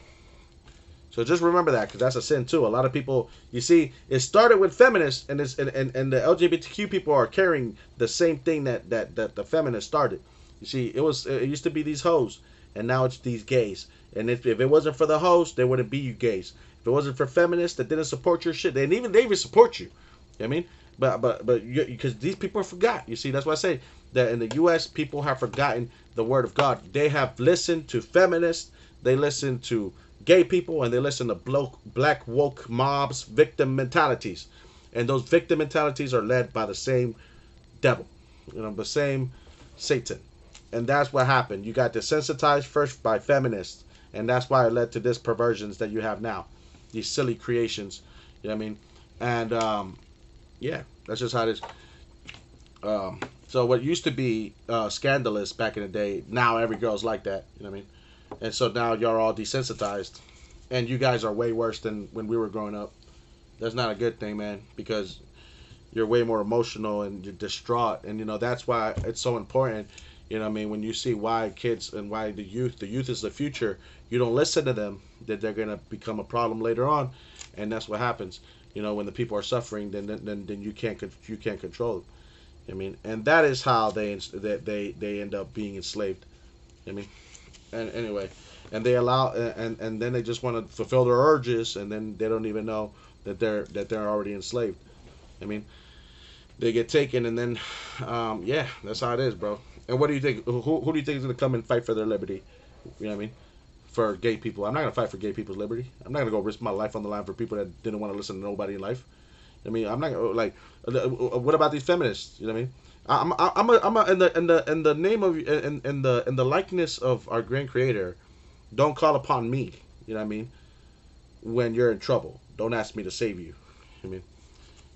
so just remember that, because that's a sin too. A lot of people, you see, it started with feminists, and the LGBTQ people are carrying the same thing that the feminists started. You see, it used to be these hoes, and now it's these gays. And if it wasn't for the hoes, there wouldn't be you gays. If it wasn't for feminists that didn't support your shit, they even support you. You know what I mean? But because these people forgot. You see, that's why I say that in the U.S. people have forgotten the word of God. They have listened to feminists. They listen to gay people, and they listen to black woke mobs, victim mentalities, and those victim mentalities are led by the same devil, the same Satan, and that's what happened. You got desensitized first by feminists, and that's why it led to this perversions that you have now, these silly creations. You know what I mean? And yeah, that's just how it is. So what used to be scandalous back in the day, now every girl's like that. You know what I mean? And so now you're all desensitized, and you guys are way worse than when we were growing up. That's not a good thing, man, because you're way more emotional and you're distraught, and that's why it's so important. I mean, when you see why kids and why the youth is the future, you don't listen to them, that they're gonna become a problem later on, and that's what happens. When the people are suffering, then you can't control them. I mean, and that is how they end up being enslaved. I mean. And anyway, and they allow, and then they just want to fulfill their urges, and then they don't even know that they're already enslaved. I mean, they get taken, and then yeah, that's how it is, bro. And what do you think? Who do you think is gonna come and fight for their liberty? You know what I mean? For gay people, I'm not gonna fight for gay people's liberty. I'm not gonna go risk my life on the line for people that didn't want to listen to nobody in life. I mean, I'm not gonna, like. What about these feminists? You know what I mean? I'm in the name of in the likeness of our grand creator, don't call upon me. You know what I mean? When you're in trouble, don't ask me to save you. I mean,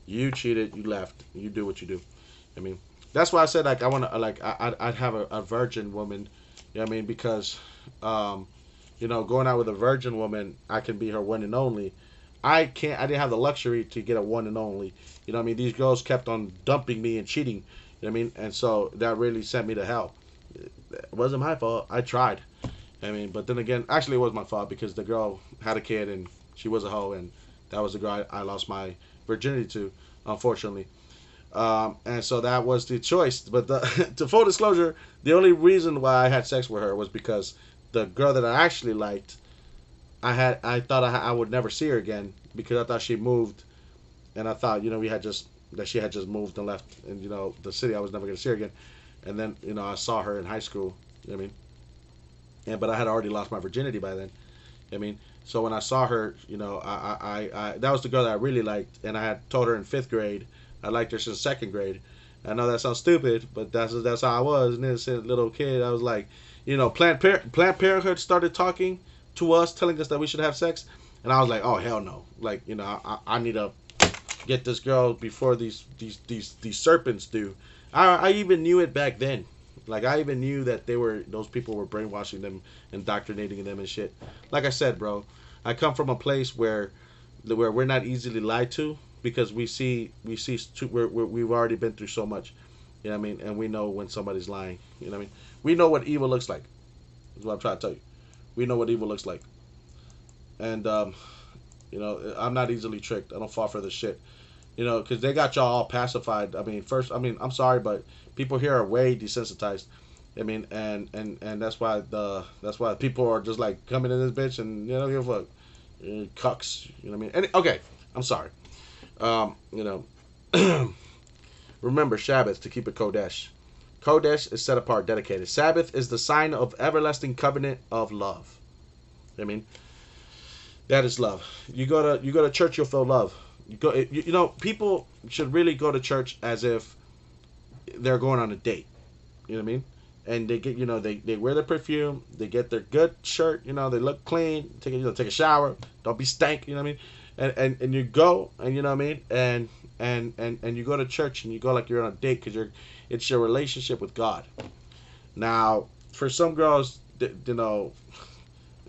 you cheated, you left, you do what you do. I mean, that's why I said like I want to I'd have a virgin woman. You know what I mean? Because going out with a virgin woman, I can be her one and only. I didn't have the luxury to get a one and only. You know what I mean? These girls kept on dumping me and cheating. You know what I mean? And so that really sent me to hell. it wasn't my fault. I tried. I mean, but then again, actually, it was my fault because the girl had a kid and she was a hoe, and that was the girl I lost my virginity to, unfortunately. And so that was the choice. But to full disclosure, the only reason why I had sex with her was because the girl that I actually liked, I thought I would never see her again because I thought she moved, and I thought we had just that she had just moved and left, and the city. I was never going to see her again. And then I saw her in high school. I mean, but I had already lost my virginity by then. I mean, so when I saw her, I that was the girl that I really liked, and I had told her in 5th grade I liked her since 2nd grade. I know that sounds stupid, but that's how I was, an innocent little kid. I was like, Planned Parenthood started talking to us, telling us that we should have sex, and I was like, oh hell no, like I need to get this girl before these serpents do. I even knew it back then. Like I even knew that those people were brainwashing them, indoctrinating them and shit. Like I said, bro, I come from a place where we're not easily lied to because we've already been through so much. You know what I mean? And we know when somebody's lying. You know what I mean? We know what evil looks like. Is what I'm trying to tell you. We know what evil looks like. And I'm not easily tricked. I don't fall for this shit. Because they got y'all all pacified. I mean, I'm sorry, but people here are way desensitized. I mean, and that's why people are just like coming in this bitch and give a fuck, cucks. You know what I mean? Okay, I'm sorry. You know, remember Sabbath to keep it Kodesh. Kodesh is set apart, dedicated. Sabbath is the sign of everlasting covenant of love. I mean, that is love. You go to church, you'll feel love. People should really go to church as if they're going on a date. You know what I mean? And they get, they wear their perfume, they get their good shirt, they look clean, take a shower, don't be stank, you know what I mean? And you go, and you know what I mean? And you go to church and you go like you're on a date because it's your relationship with God. Now, for some girls,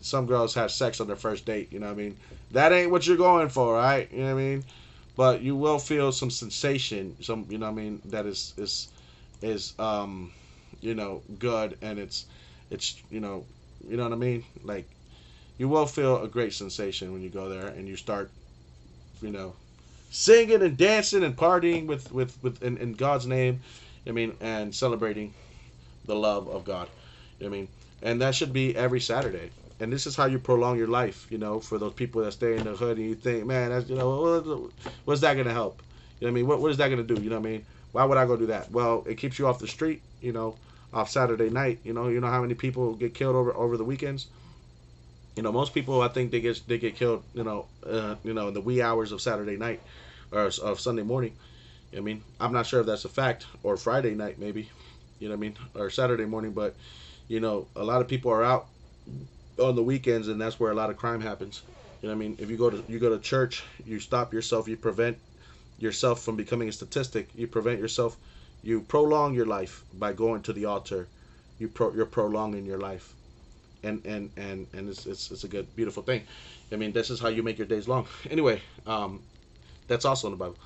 some girls have sex on their first date, you know what I mean? That ain't what you're going for, right? You know what I mean? But you will feel some sensation, you know what I mean, that is good, and it's what I mean? Like, you will feel a great sensation when you go there and you start, singing and dancing and partying with in God's name, I mean, and celebrating the love of God. You know what I mean? And that should be every Saturday. And this is how you prolong your life, for those people that stay in the hood and you think, man, that's, what's that going to help? You know what I mean? What is that going to do? You know what I mean? Why would I go do that? Well, it keeps you off the street, off Saturday night. You know how many people get killed over the weekends? Most people, I think they get killed, in the wee hours of Saturday night or of Sunday morning. I mean, I'm not sure if that's a fact, or Friday night maybe, you know what I mean, or Saturday morning, but a lot of people are out on the weekends, and that's where a lot of crime happens. You know what I mean? If you go to church, you stop yourself, you prevent yourself from becoming a statistic. You prevent yourself, you prolong your life by going to the altar. You're prolonging your life, and it's a good, beautiful thing. I mean, this is how you make your days long. Anyway, that's also in the Bible.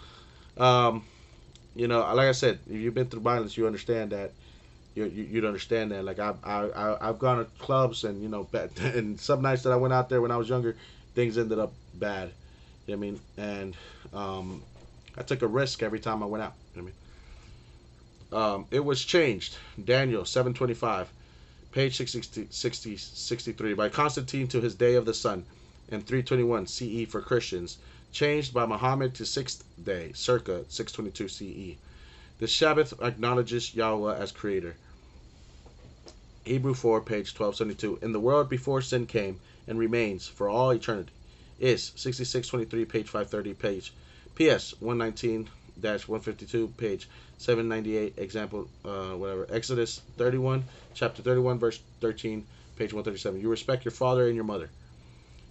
Like I said, if you've been through violence, you understand that. You'd understand that. Like I've gone to clubs and and some nights that I went out there when I was younger, things ended up bad. You know what I mean? And I took a risk every time I went out. You know what I mean? It was changed. Daniel 7:25, page 63 by Constantine to his day of the sun, and 321 CE for Christians, changed by Muhammad to 6th day, circa 622 CE. The Sabbath acknowledges Yahweh as creator. Hebrew 4, page 1272. In the world before sin came and remains for all eternity is 6623, page 530, page PS 119-152, page 798, example, whatever. Exodus 31, chapter 31, verse 13, page 137. You respect your father and your mother.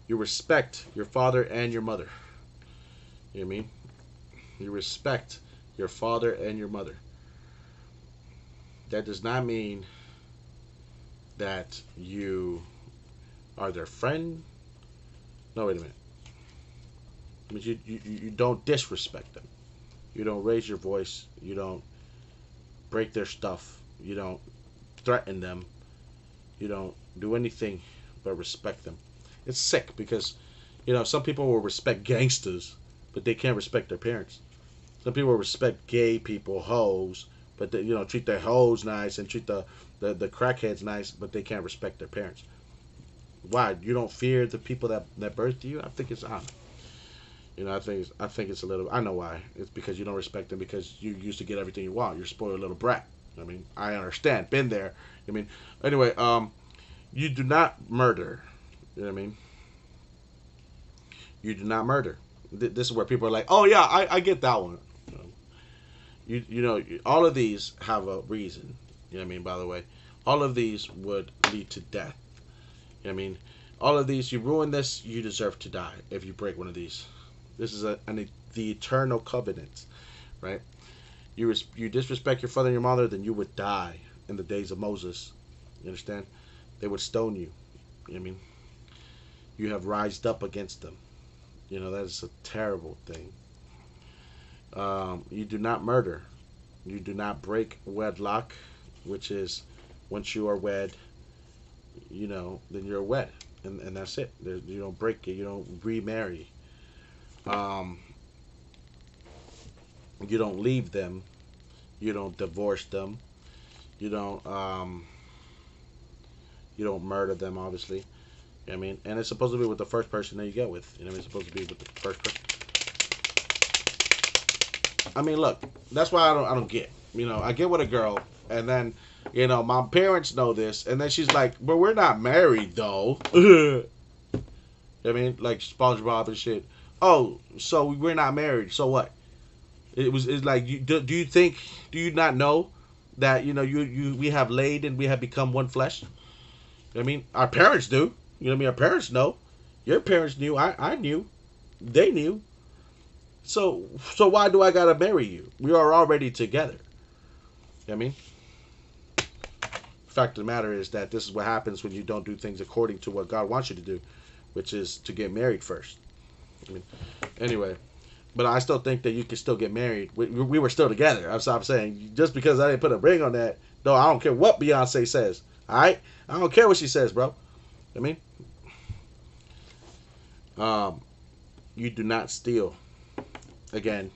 You respect your father and your mother. You know what I mean? You respect your father and your mother. That does not mean that you are their friend. No, wait a minute. It means you don't disrespect them. You don't raise your voice. You don't break their stuff. You don't threaten them. You don't do anything but respect them. It's sick because, some people will respect gangsters, but they can't respect their parents. Some people will respect gay people, hoes, but they, treat their hoes nice and treat the crackheads nice, but they can't respect their parents. Why? You don't fear the people that birthed you? I think it's on. I think it's a little. I know why. It's because you don't respect them because you used to get everything you want. You're a spoiled little brat. I mean, I understand. Been there. I mean, anyway, you do not murder. You know what I mean? You do not murder. This is where people are like, oh yeah, I get that one. All of these have a reason. You know what I mean? By the way, all of these would lead to death. You know what I mean? All of these, you ruin this, you deserve to die if you break one of these. This is the eternal covenant, right? You disrespect your father and your mother, then you would die in the days of Moses. You understand? They would stone you. You know what I mean? You have rised up against them. That is a terrible thing. You do not murder. You do not break wedlock, which is once you are wed, then you're wed. And that's it. You don't break it. You don't remarry. You don't leave them. You don't divorce them. You don't murder them, obviously. You know what I mean? And it's supposed to be with the first person that you get with. You know what I mean? It's supposed to be with the first person. I mean, look, that's why I don't get. I get with a girl, and then, my parents know this, and then she's like, but we're not married, though. You know what I mean? Like SpongeBob and shit. Oh, so we're not married, so what? It's like, do you not know that, we have laid and we have become one flesh? You know what I mean? Our parents do. You know what I mean? Our parents know. Your parents knew. I knew. They knew. So why do I gotta marry you? We are already together. You know what I mean? Fact of the matter is that this is what happens when you don't do things according to what God wants you to do, which is to get married first. I mean, anyway, but I still think that you can still get married. We were still together. That's what I'm saying. Just because I didn't put a ring on that, no, I don't care what Beyonce says. All right, I don't care what she says, bro. I mean, you do not steal. Again,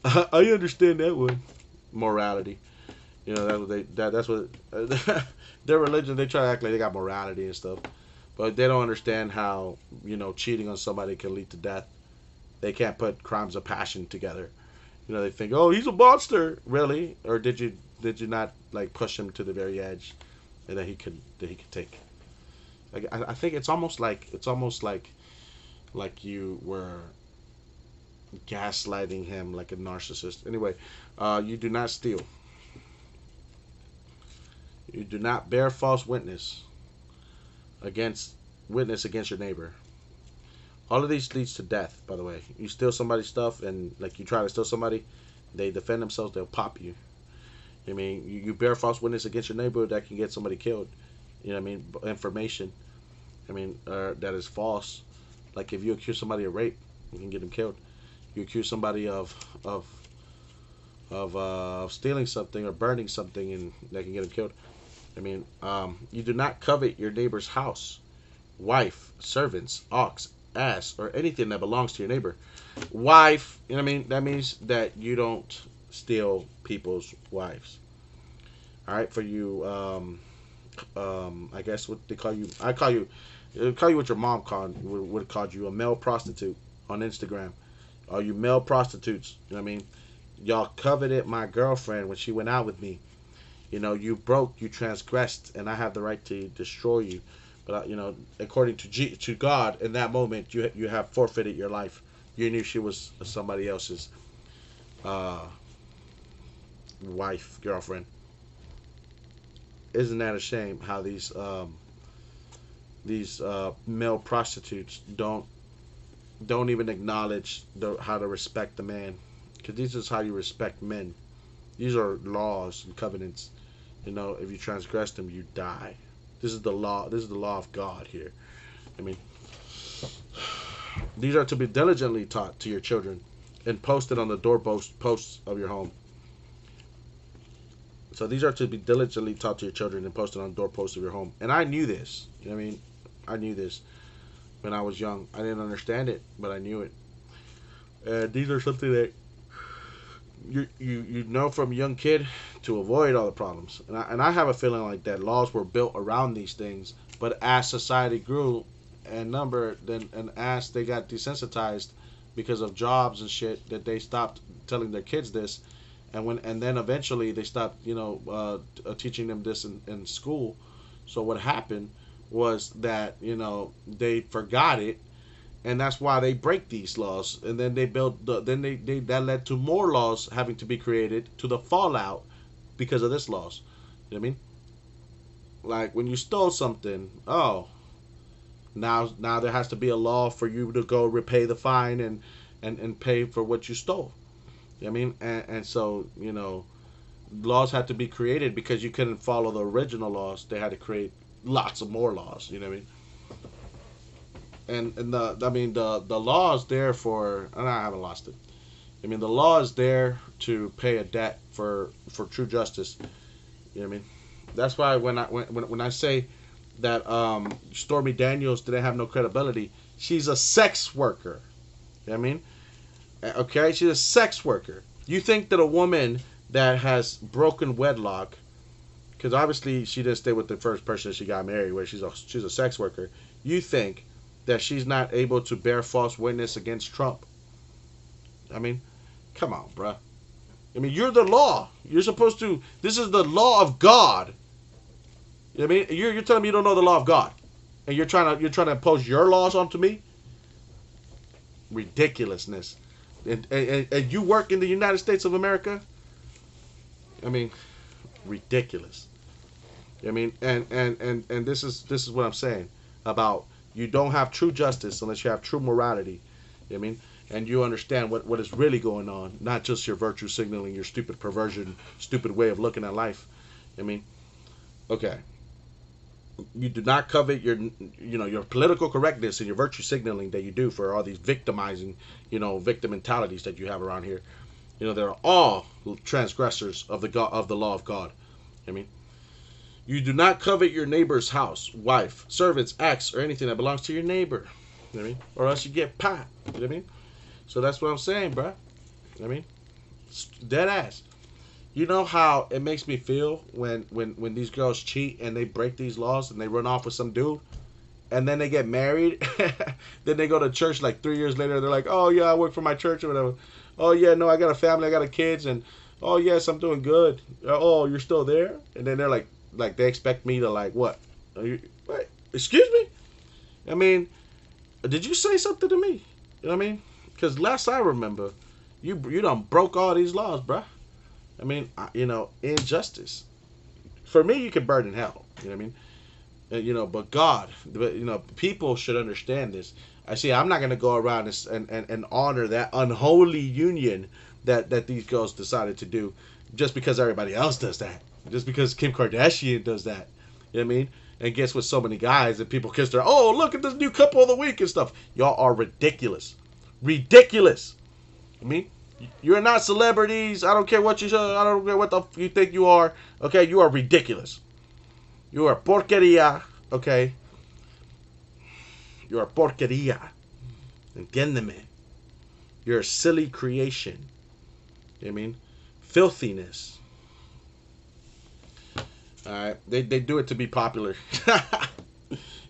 I understand that one. Morality. That's what their religion. They try to act like they got morality and stuff, but they don't understand how cheating on somebody can lead to death. They can't put crimes of passion together. They think, oh, he's a monster, really, or did you not like push him to the very edge, and that he could take. Like, I think it's almost like you were gaslighting him like a narcissist. Anyway, you do not steal. You do not bear false witness against your neighbor. All of these leads to death, by the way. You steal somebody's stuff and like you try to steal somebody, they defend themselves, they'll pop you. I mean, you bear false witness against your neighbor, that can get somebody killed. You know what I mean? Information. I mean, that is false. Like if you accuse somebody of rape, you can get them killed. You accuse somebody of stealing something or burning something, and they can get them killed. I mean, you do not covet your neighbor's house, wife, servants, ox, ass, or anything that belongs to your neighbor. Wife, you know what I mean? That means that you don't steal people's wives. All right, for you, I guess what they call you. They call you what your mom would have called you, a male prostitute on Instagram. All you male prostitutes, you know what I mean? Y'all coveted my girlfriend when she went out with me. You broke, you transgressed, and I have the right to destroy you. But according to God, in that moment, you have forfeited your life. You knew she was somebody else's wife, girlfriend. Isn't that a shame? How these male prostitutes don't even acknowledge how to respect the man, because this is how you respect men. These are laws and covenants. If you transgress them, you die. This is the law. This is the law of God here. I mean, these are to be diligently taught to your children and posted on the doorposts of your home. So these are to be diligently taught to your children and posted on the doorposts of your home. And I knew this. You know what I mean? I knew this when I was young. I didn't understand it, but I knew it. And these are something that you know from a young kid to avoid all the problems. And I have a feeling like that laws were built around these things, but as society grew and number, then and as they got desensitized because of jobs and shit, that they stopped telling their kids this, and then eventually they stopped, teaching them this in school. So what happened was that they forgot it, and that's why they break these laws. And then they built they that led to more laws having to be created to the fallout because of this laws. You know what I mean? Like when you stole something, oh, now there has to be a law for you to go repay the fine and pay for what you stole. You know what I mean? And so, laws had to be created because you couldn't follow the original laws. They had to create lots of more laws. You know what I mean? And the law is there for, and I haven't lost it. I mean, the law is there to pay a debt for true justice. You know what I mean? That's why when I say that Stormy Daniels didn't have no credibility, she's a sex worker. You know what I mean? Okay, she's a sex worker. You think that a woman that has broken wedlock, because obviously she didn't stay with the first person she got married, where she's a sex worker. You think that she's not able to bear false witness against Trump? I mean, come on, bruh. I mean, you're the law. You're supposed to. This is the law of God. You know what I mean? You're telling me you don't know the law of God, and you're trying to impose your laws onto me? Ridiculousness. And you work in the United States of America? I mean, ridiculous. I mean, and this is what I'm saying about you don't have true justice unless you have true morality. You know what I mean? And you understand what is really going on, not just your virtue signaling, your stupid perversion, stupid way of looking at life. I mean, okay. You do not covet your political correctness and your virtue signaling that you do for all these victimizing, victim mentalities that you have around here. They're all transgressors of the law of God. I mean, you do not covet your neighbor's house, wife, servants, acts, or anything that belongs to your neighbor. You know what I mean? Or else you get pot. You know what I mean? So that's what I'm saying, bro. You know what I mean? Dead ass. You know how it makes me feel when these girls cheat and they break these laws and they run off with some dude and then they get married. Then they go to church like 3 years later. They're like, oh, yeah, I work for my church or whatever. Oh, yeah, no, I got a family. I got a kids. And, oh, yes, I'm doing good. Oh, you're still there? And then they're like they expect me to like, what? What? Excuse me? I mean, did you say something to me? You know what I mean? Because last I remember, you done broke all these laws, bruh. I mean, injustice. For me, you can burn in hell. You know what I mean? But God, people should understand this. I'm not going to go around and honor that unholy union that these girls decided to do just because everybody else does that. Just because Kim Kardashian does that. You know what I mean? And gets with so many guys and people kiss her. Oh, look at this new couple of the week and stuff. Y'all are ridiculous. Ridiculous. I mean, you're not celebrities. I don't care what you say. I don't care what you think you are. Okay, you are ridiculous. You are porquería. Okay, you are porquería. Entiéndeme. You're a silly creation. You know what I mean? Filthiness. All right, they do it to be popular.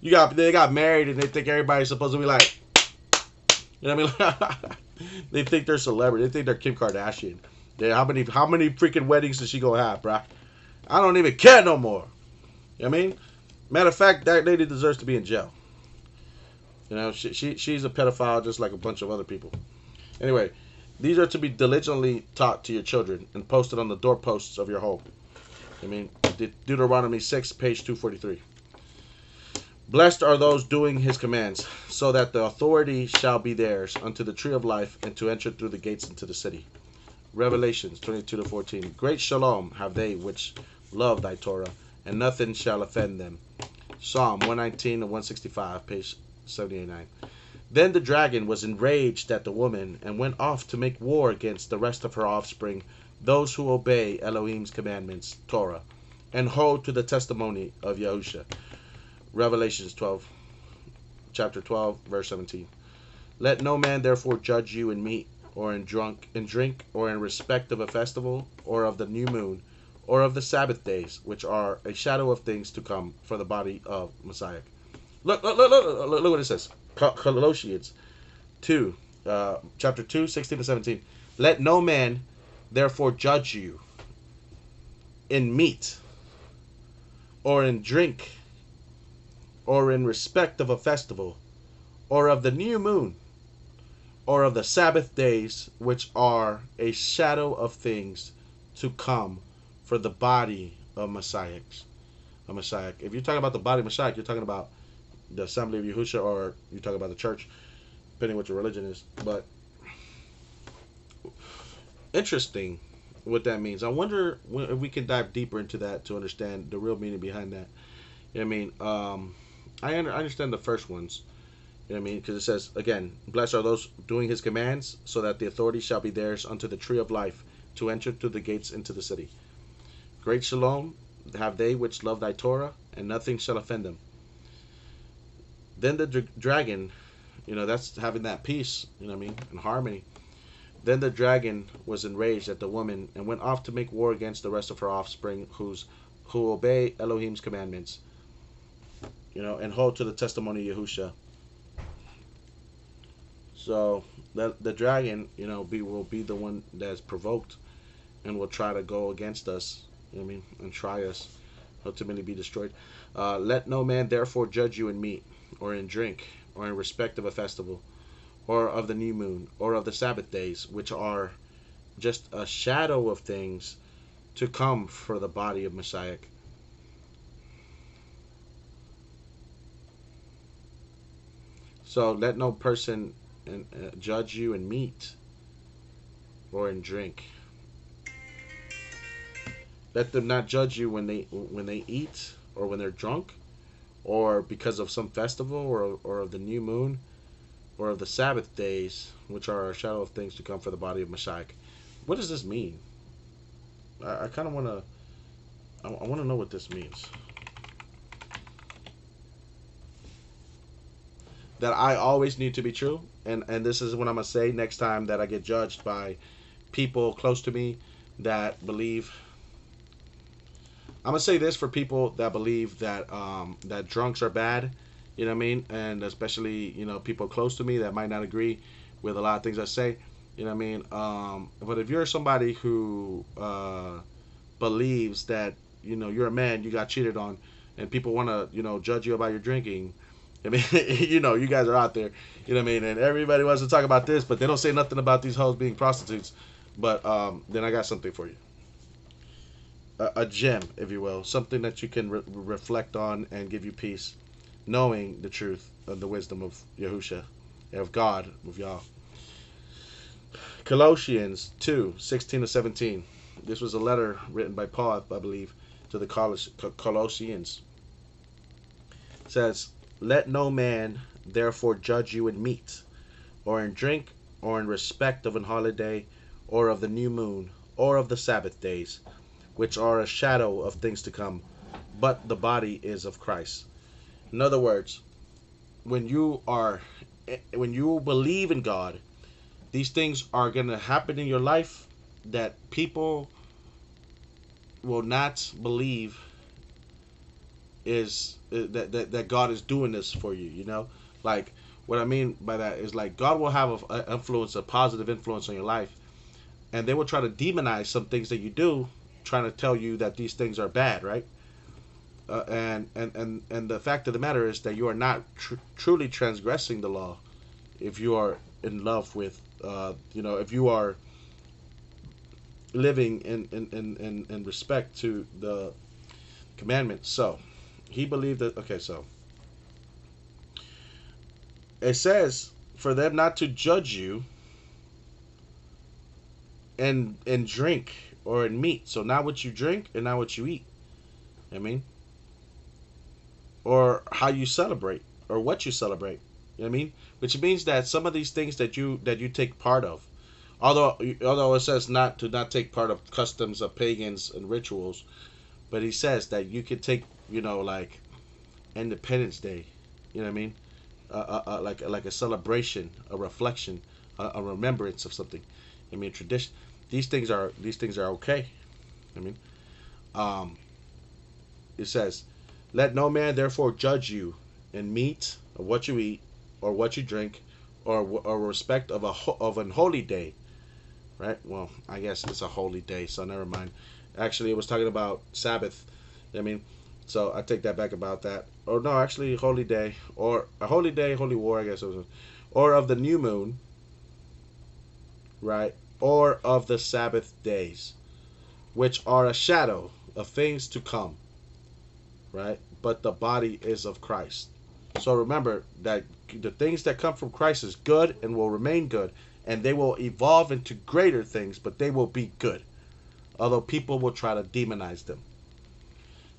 They got married and they think everybody's supposed to be like, you know what I mean? They think they're celebrity. They think they're Kim Kardashian. How many freaking weddings is she gonna have, bruh? I don't even care no more. You know what I mean? Matter of fact, that lady deserves to be in jail. She's a pedophile just like a bunch of other people. Anyway, these are to be diligently taught to your children and posted on the doorposts of your home. I mean, Deuteronomy 6, page 243. Blessed are those doing his commands, so that the authority shall be theirs unto the tree of life and to enter through the gates into the city. Revelations 22-14. Great shalom have they which love thy Torah, and nothing shall offend them. Psalm 119 and 165, page 789. Then the dragon was enraged at the woman and went off to make war against the rest of her offspring, those who obey Elohim's commandments, Torah, and hold to the testimony of Yahusha. Revelations 12, chapter 12, verse 17. Let no man therefore judge you in meat, or in drink, or in respect of a festival, or of the new moon, or of the Sabbath days, which are a shadow of things to come, for the body of Messiah. Look what it says. Colossians 2, chapter 2, 16 to 17. Let no man therefore judge you in meat, or in drink, or in respect of a festival, or of the new moon, or of the Sabbath days, which are a shadow of things to come, for the body of Messiah. If you're talking about the body of Messiah, you're talking about the assembly of Yahusha, or you're talking about the church, depending what your religion is. But interesting what that means. I wonder if we can dive deeper into that to understand the real meaning behind that. You know what I mean? I understand the first ones. You know what I mean? Because it says, again, blessed are those doing his commands, so that the authority shall be theirs unto the tree of life, to enter through the gates into the city. Great shalom have they which love thy Torah, and nothing shall offend them. Then the dragon, that's having that peace, and harmony. Then the dragon was enraged at the woman, and went off to make war against the rest of her offspring, who obey Elohim's commandments, and hold to the testimony of Yahusha. So the dragon, will be the one that's provoked, and will try to go against us, and try us, ultimately be destroyed. Let no man therefore judge you in meat, or in drink, or in respect of a festival, or of the new moon, or of the Sabbath days, which are just a shadow of things to come, for the body of Messiah. So let no person judge you in meat or in drink. Let them not judge you when they eat, or when they're drunk, or because of some festival, or of the new moon, or of the Sabbath days, which are a shadow of things to come, for the body of Messiah. What does this mean? I kind of want to. I want to know what this means. That I always need to be true, and this is what I'm gonna say next time that I get judged by people close to me that believe. I'm gonna say this for people that believe that that drunks are bad, and especially people close to me that might not agree with a lot of things I say, but if you're somebody who believes that you're a man, you got cheated on, and people want to judge you about your drinking. You guys are out there, and everybody wants to talk about this, but they don't say nothing about these hoes being prostitutes. But then I got something for you. A gem, if you will, something that you can reflect on and give you peace, knowing the truth of the wisdom of Yahusha, of God, of Yah. Colossians 2, 16 to 17. This was a letter written by Paul, I believe, to the Colossians. It says, let no man therefore judge you in meat, or in drink, or in respect of an holiday, or of the new moon, or of the Sabbath days, which are a shadow of things to come, but the body is of Christ. In other words, when you believe in God, these things are going to happen in your life that people will not believe is that God is doing this for you. Like, what I mean by that is, like, God will have a positive influence on your life, and they will try to demonize some things that you do, trying to tell you that these things are bad, right? And the fact of the matter is that you are not truly transgressing the law if you are in love with, if you are living in respect to the commandments. So he believed that. Okay, so it says for them not to judge you and drink or in meat. So not what you drink and not what you eat. Or how you celebrate or what you celebrate. Which means that some of these things that you take part of Although it says not to not take part of customs of pagans and rituals, but he says that you can take, like Independence Day, you know what I mean, like a celebration, a reflection, a remembrance of something. I mean, tradition. These things are okay. I mean, um, it says, "Let no man therefore judge you in meat or what you eat, or what you drink, or respect of of an holy day." Right? Well, I guess it's a holy day, so never mind. Actually, it was talking about Sabbath. I mean, so I take that back about that. Or no, actually, holy day or a holy day, holy war. I guess it was, or of the new moon, right? Or of the Sabbath days, which are a shadow of things to come, right? But the body is of Christ. So remember that the things that come from Christ is good and will remain good, and they will evolve into greater things, but they will be good. Although people will try to demonize them.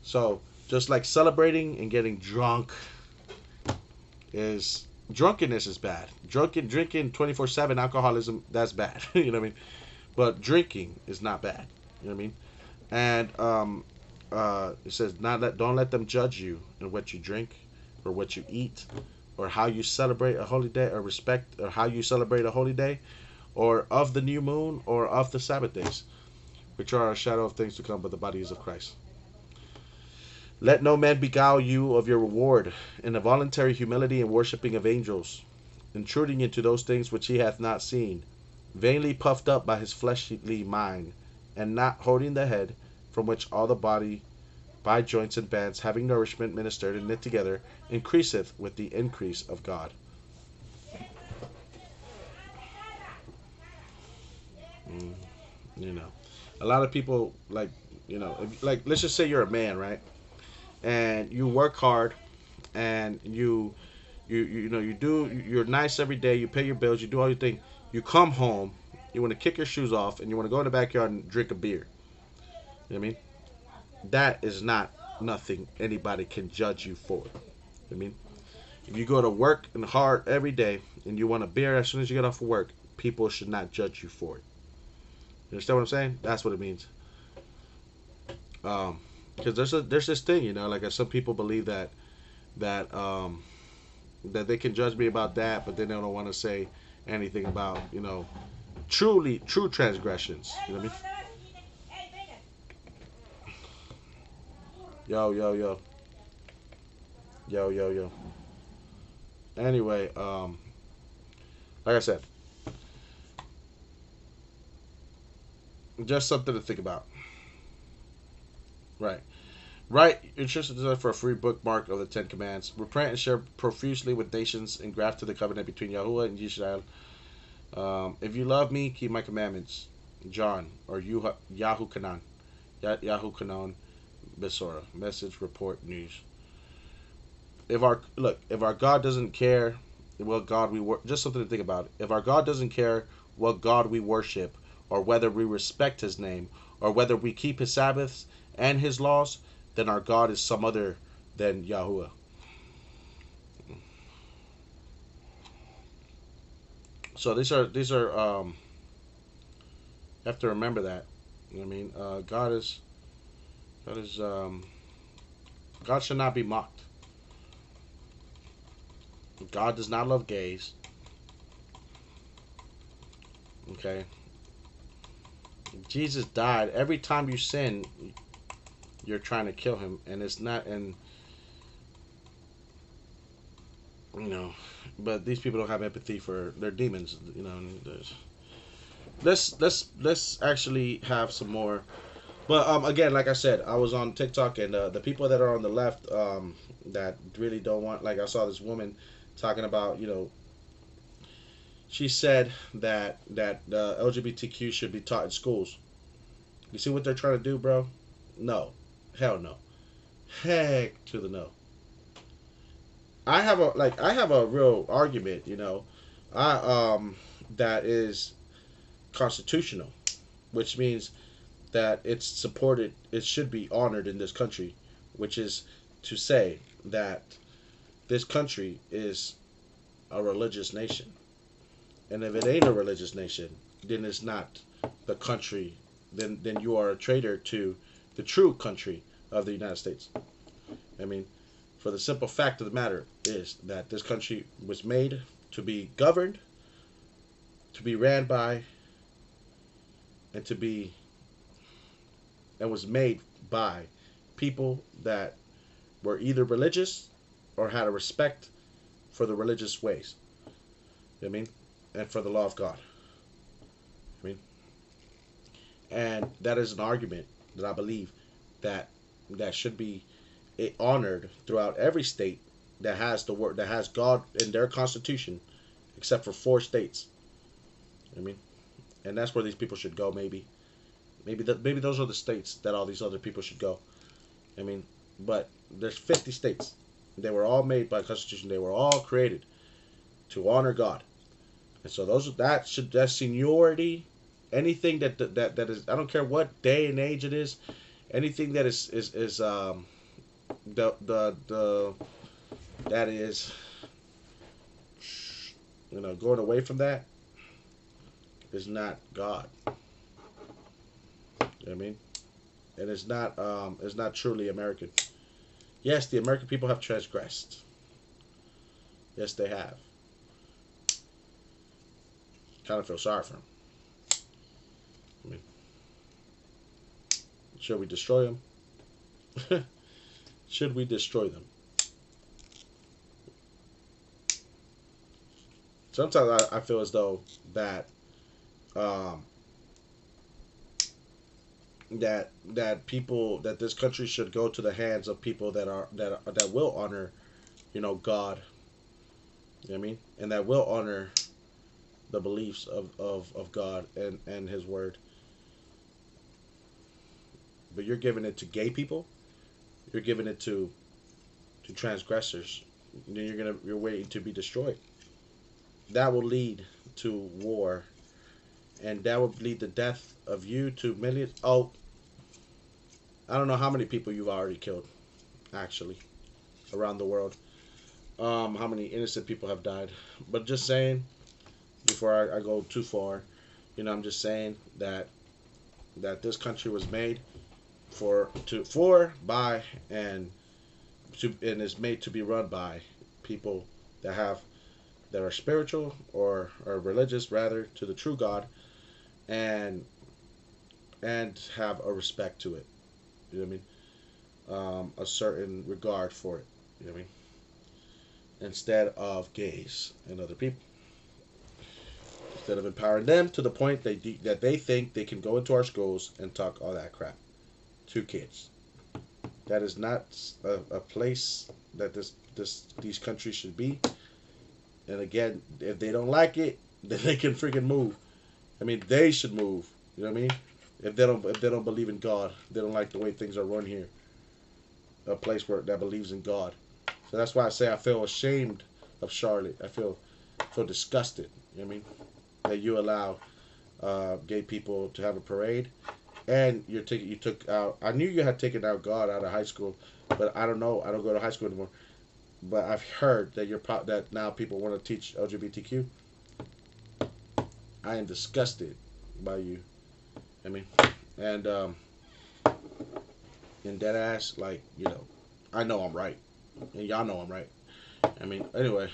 So just like celebrating and getting drunk is drunkenness is bad. Drinking 24/7 alcoholism, that's bad. You know what I mean? But drinking is not bad. You know what I mean? And it says don't let them judge you in what you drink or what you eat or how you celebrate a holy day or respect or how you celebrate a holy day or of the new moon or of the Sabbath days, which are a shadow of things to come, but the body is of Christ. Let no man beguile you of your reward in a voluntary humility and worshipping of angels, intruding into those things which he hath not seen, vainly puffed up by his fleshly mind, and not holding the head, from which all the body by joints and bands, having nourishment ministered and knit together, increaseth with the increase of God. Mm, you know, a lot of people like let's just say you're a man, right? And you work hard, and you're nice every day. You pay your bills. You do all your thing. You come home. You want to kick your shoes off, and you want to go in the backyard and drink a beer. You know what I mean? That is not nothing anybody can judge you for. I mean, if you go to work and hard every day and you want a beer as soon as you get off of work, people should not judge you for it. You understand what I'm saying? That's what it means. Because there's this thing, like some people believe that that they can judge me about that, but then they don't want to say anything about true transgressions. You know what I mean? Yo yo yo yo yo yo. Anyway, like I said, just something to think about. Right. Right. Interested for a free bookmark of the Ten Commandments. Repent and share profusely with nations and graft to the covenant between Yahuwah and Yisrael. If you love me, keep my commandments. John or Yahu Kanan. Yahu Kanan Besora. Message, report, news. If our God doesn't care what God we just something to think about. If our God doesn't care what God we worship, or whether we respect His name, or whether we keep His Sabbaths and His laws, then our God is some other than Yahuwah. So these are you have to remember that. I mean, God is God should not be mocked. God does not love gays. Okay. Jesus died. Every time you sin, you're trying to kill him, and it's not. And you know, but these people don't have empathy for their demons. Let's actually have some more. But again, like I said, I was on TikTok, and the people that are on the left that really don't want. Like I saw this woman talking about, she said that LGBTQ should be taught in schools. You see what they're trying to do, bro? No, hell no, heck to the no. I have a real argument, I that is constitutional, which means that it's supported, it should be honored in this country, which is to say that this country is a religious nation. And if it ain't a religious nation, then it's not the country. Then you are a traitor to the true country of the United States. I mean, for the simple fact of the matter is that this country was made to be governed, to be ran by, and to be and was made by people that were either religious or had a respect for the religious ways. You know what I mean? And for the law of God. I mean, and that is an argument that I believe that should be honored throughout every state that has the word that has God in their constitution, except for 4 states. I mean, and that's where these people should go. Maybe those are the states that all these other people should go. I mean, but there's 50 states. They were all made by Constitution. They were all created to honor God, and so that seniority, anything that is, I don't care what day and age it is, anything that is the that is, going away from that is not God. You know what I mean? And it's not truly American. Yes, the American people have transgressed. Yes, they have. Kind of feel sorry for them. I mean, should we destroy them? Should we destroy them? Sometimes I feel as though that that this country should go to the hands of people that will honor, God. You know what I mean? And that will honor the beliefs of God and His Word. But you're giving it to gay people. You're giving it to transgressors. And then you're waiting to be destroyed. That will lead to war, and that will lead to death of you to millions. Oh, I don't know how many people you've already killed, actually, around the world. How many innocent people have died? But just saying, before I go too far, I'm just saying that this country was made by and is made to be run by people that are spiritual or religious, rather, to the true God, and have a respect to it. You know what I mean? A certain regard for it. You know what I mean? Instead of gays and other people. Instead of empowering them to the point that they think they can go into our schools and talk all that crap to kids. That is not a place that these countries should be. And again, if they don't like it, then they can freaking move. I mean, they should move. You know what I mean? If they don't believe in God, they don't like the way things are run here. A place that believes in God. So that's why I say I feel ashamed of Charlotte. I feel disgusted. You know what I mean? That you allow gay people to have a parade, and you took out. I knew you had taken out God out of high school, but I don't know. I don't go to high school anymore. But I've heard that that now people want to teach LGBTQ. I am disgusted by you. I mean, and in dead ass, I know I'm right, and y'all know I'm right. I mean, anyway.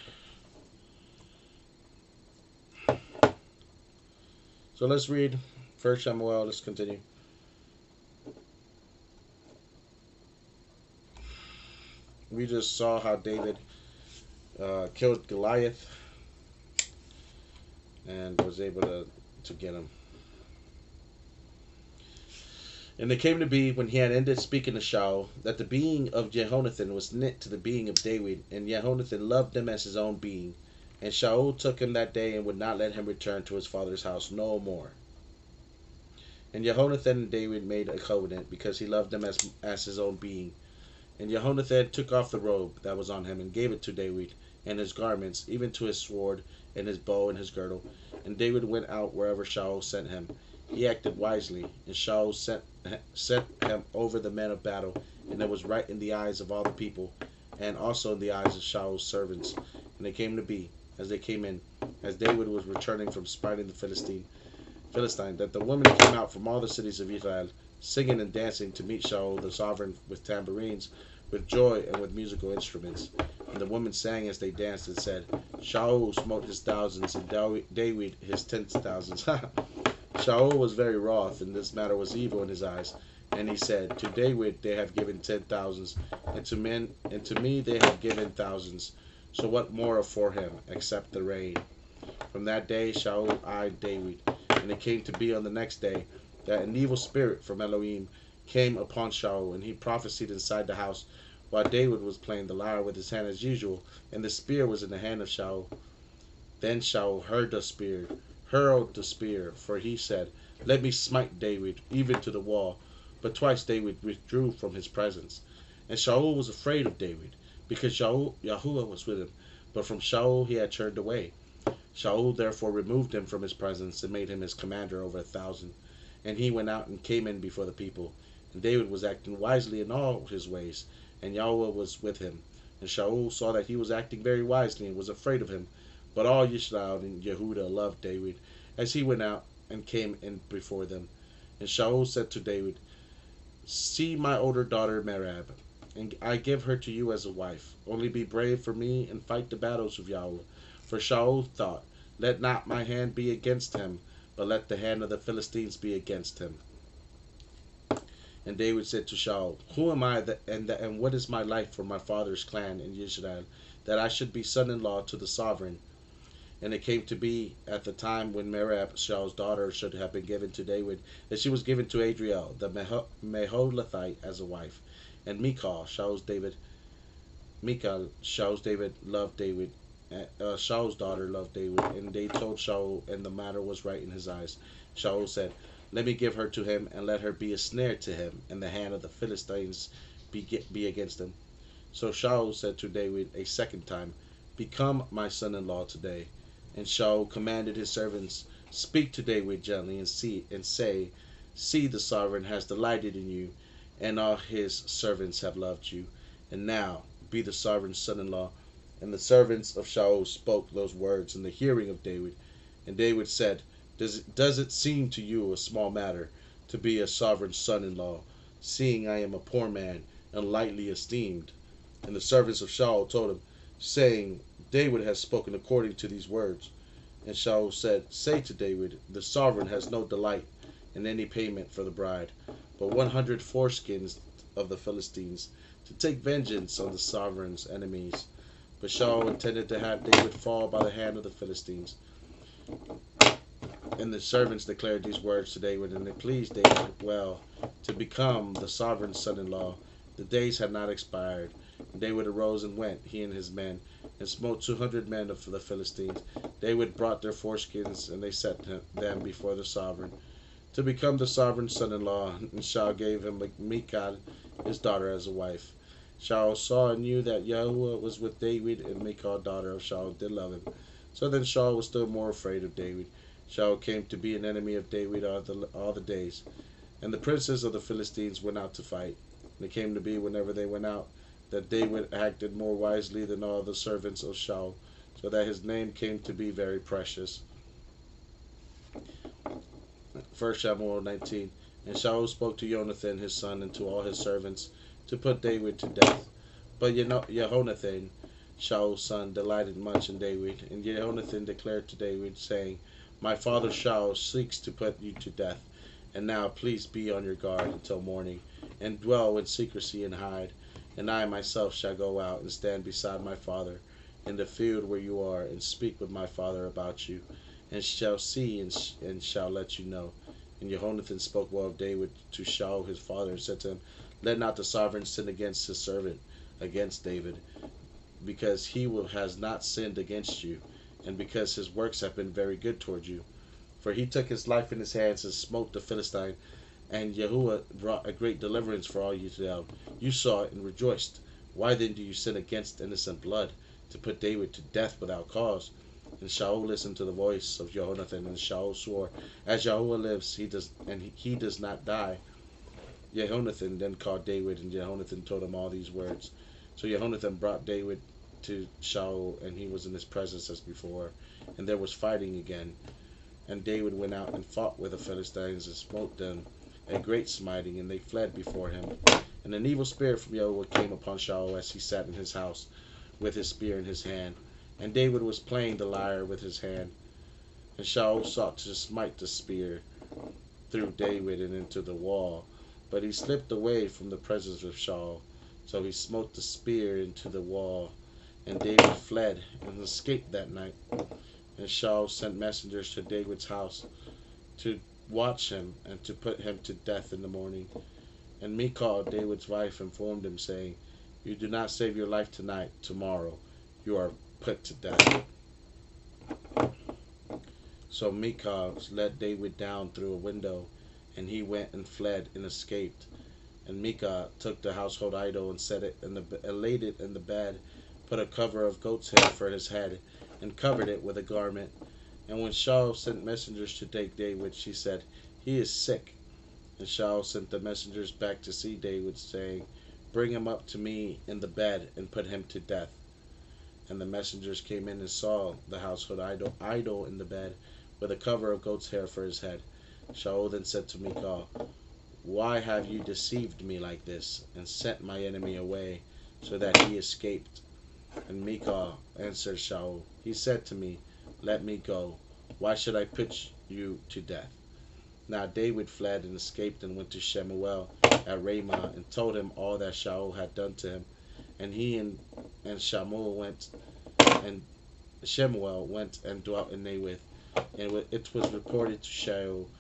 So let's read 1 Samuel. Let's continue. We just saw how David killed Goliath and was able to get him. And it came to be, when he had ended speaking to Shaul, that the being of Jehonathan was knit to the being of David, and Jehonathan loved him as his own being. And Shaul took him that day and would not let him return to his father's house no more. And Jehonathan and David made a covenant, because he loved him as his own being. And Jehonathan took off the robe that was on him and gave it to David, and his garments, even to his sword, and his bow, and his girdle. And David went out wherever Shaul sent him. He acted wisely, and Shaul set him over the men of battle, and it was right in the eyes of all the people, and also in the eyes of Shaul's servants. And it came to be, as they came in, as David was returning from spiting the Philistine, Philistine, that the women came out from all the cities of Israel, singing and dancing to meet Shaul the sovereign with tambourines, with joy, and with musical instruments. And the women sang as they danced and said, Shaul smote his thousands, and David his 10,000s. Shaul was very wroth, and this matter was evil in his eyes. And he said, To David they have given 10,000s, and to me they have given thousands. So what more for him, except the rain? From that day Shaul eyed David. And it came to be on the next day that an evil spirit from Elohim came upon Shaul, and he prophesied inside the house while David was playing the lyre with his hand as usual, and the spear was in the hand of Shaul. Then Shaul hurled the spear, for he said, Let me smite David, even to the wall. But twice David withdrew from his presence. And Shaul was afraid of David, because Yahuwah was with him. But from Shaul he had turned away. Shaul therefore removed him from his presence, and made him his commander over 1,000. And he went out and came in before the people. And David was acting wisely in all his ways, and Yahweh was with him. And Shaul saw that he was acting very wisely, and was afraid of him. But all Israel and Yehudah loved David, as he went out and came in before them. And Shaul said to David, See my older daughter Merab, and I give her to you as a wife. Only be brave for me, and fight the battles of Yahweh. For Shaul thought, Let not my hand be against him, but let the hand of the Philistines be against him. And David said to Shaul, Who am I, and what is my life for my father's clan in Israel, that I should be son-in-law to the sovereign? And it came to be at the time when Merab, Shaul's daughter, should have been given to David, that she was given to Adriel, the Meholathite, as a wife. And Shaul's David loved David. Shaul's daughter loved David, and they told Shaul, and the matter was right in his eyes. Shaul said, Let me give her to him, and let her be a snare to him, and the hand of the Philistines be against him. So Shaul said to David a second time, Become my son-in-law today. And Shaul commanded his servants, Speak to David gently, and say, See, the sovereign has delighted in you, and all his servants have loved you. And now be the sovereign's son-in-law. And the servants of Shaul spoke those words in the hearing of David. And David said, Does it seem to you a small matter to be a sovereign's son-in-law, seeing I am a poor man and lightly esteemed? And the servants of Shaul told him, saying, David has spoken according to these words. And Shaul said, Say to David, The sovereign has no delight in any payment for the bride, but 100 foreskins of the Philistines, to take vengeance on the sovereign's enemies. But Shaul intended to have David fall by the hand of the Philistines. And the servants declared these words to David, and it pleased David well to become the sovereign's son-in-law. The days had not expired. And David arose and went, he and his men, and smote 200 men of the Philistines. David brought their foreskins, and they set them before the sovereign, to become the sovereign's son-in-law. And Shaul gave him Michal, his daughter, as a wife. Shaul saw and knew that Yahuwah was with David, and Michal, daughter of Shaul, did love him. So then Shaul was still more afraid of David. Shaul came to be an enemy of David all the days. And the princes of the Philistines went out to fight. And it came to be, whenever they went out, that David acted more wisely than all the servants of Shaul, so that his name came to be very precious. 1 Samuel 19. And Shaul spoke to Jonathan his son and to all his servants to put David to death. But Jehonathan, Shaul's son, delighted much in David. And Jehonathan declared to David, saying, My father Shaul seeks to put you to death. And now please be on your guard until morning, and dwell in secrecy and hide. And I myself shall go out and stand beside my father in the field where you are, and speak with my father about you, and shall see and shall let you know. And Jehonathan spoke well of David to Shaul his father, and said to him, Let not the sovereign sin against his servant, against David, because he has not sinned against you, and because his works have been very good toward you. For he took his life in his hands and smote the Philistine, and Yahuwah brought a great deliverance for all Israel. You saw it and rejoiced. Why then do you sin against innocent blood, to put David to death without cause? And Shaul listened to the voice of Jehonathan, and Shaul swore, As Yahuwah lives, he does not die. Jehonathan then called David, and Jehonathan told him all these words. So Jehonathan brought David to Shaul, and he was in his presence as before, and there was fighting again. And David went out and fought with the Philistines and smote them a great smiting, and they fled before him. And an evil spirit from Yahweh came upon Shaul as he sat in his house with his spear in his hand. And David was playing the lyre with his hand. And Shaul sought to smite the spear through David and into the wall. But he slipped away from the presence of Shaul. So he smote the spear into the wall. And David fled and escaped that night. And Shaul sent messengers to David's house to watch him and to put him to death in the morning. And Michal, David's wife, informed him, saying, "You do not save your life tonight. Tomorrow you are put to death." So Michal led David down through a window, and he went and fled and escaped. And Michal took the household idol and set it in and laid it in the bed, put a cover of goat's hair for his head, and covered it with a garment. And when Shaul sent messengers to take David, she said, "He is sick." And Shaul sent the messengers back to see David, saying, "Bring him up to me in the bed and put him to death." And the messengers came in and saw the household idol in the bed, with a cover of goat's hair for his head. Shaul then said to Michal, "Why have you deceived me like this, and sent my enemy away, so that he escaped?" And Michal answered Shaul, "He said to me, 'Let me go. Why should I put you to death?'" Now David fled and escaped and went to Shemuel at Ramah and told him all that Shaul had done to him. And he and and Shemuel went and dwelt in Nawath. And it was reported to Shaul,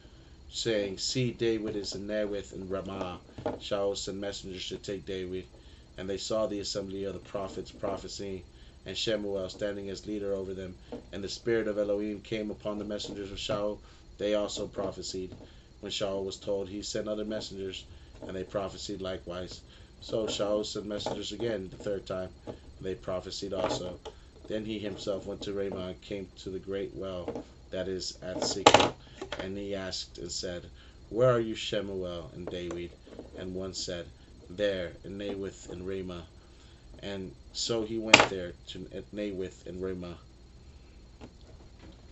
saying, "See, David is in Nawath in Ramah." Shaul sent messengers to take David, and they saw the assembly of the prophets prophesying, and Shemuel standing as leader over them. And the spirit of Elohim came upon the messengers of Shaul. They also prophesied. When Shaul was told, he sent other messengers, and they prophesied likewise. So Shaul sent messengers again the third time, and they prophesied also. Then he himself went to Ramah and came to the great well that is at Sikkim. And he asked and said, "Where are you, Shemuel and David?" And one said, "There, in Nawath and Ramah." And so he went there to Nawath and Ramah.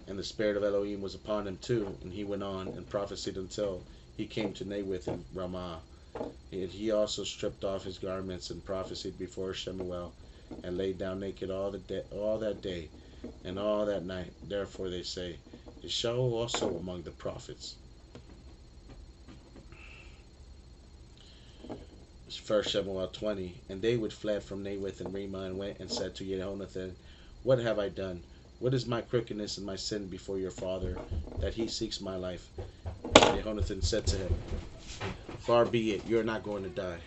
And the spirit of Elohim was upon him too, and he went on and prophesied until he came to Nawath and Ramah. And he also stripped off his garments and prophesied before Shemuel, and laid down naked all that day and all that night. Therefore they say, "Is Shaul also among the prophets?" First Shemuel 20. And David fled from Nawath and Ramah and went and said to Jehonathan, "What have I done? What is my crookedness and my sin before your father, that he seeks my life?" And Jehonathan said to him, "Far be it, you are not going to die."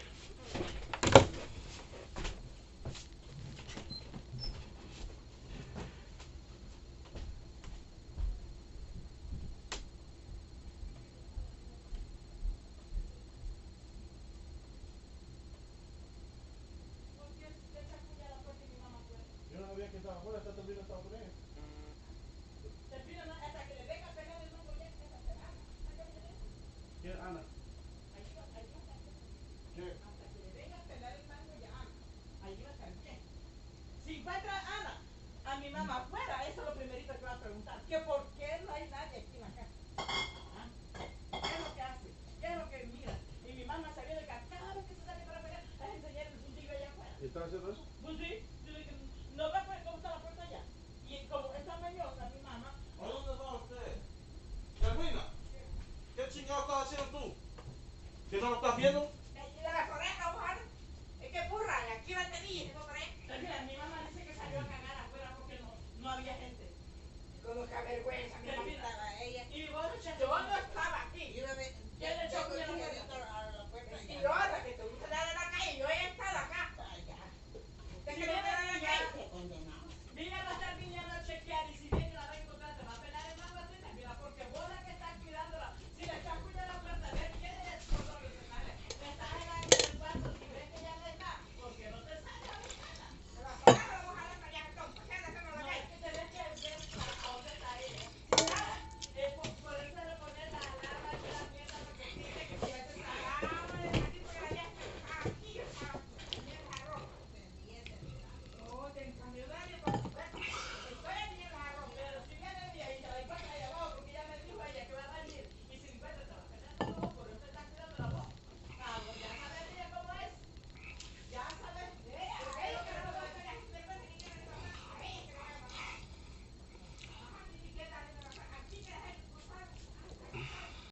¿Está haciendo eso?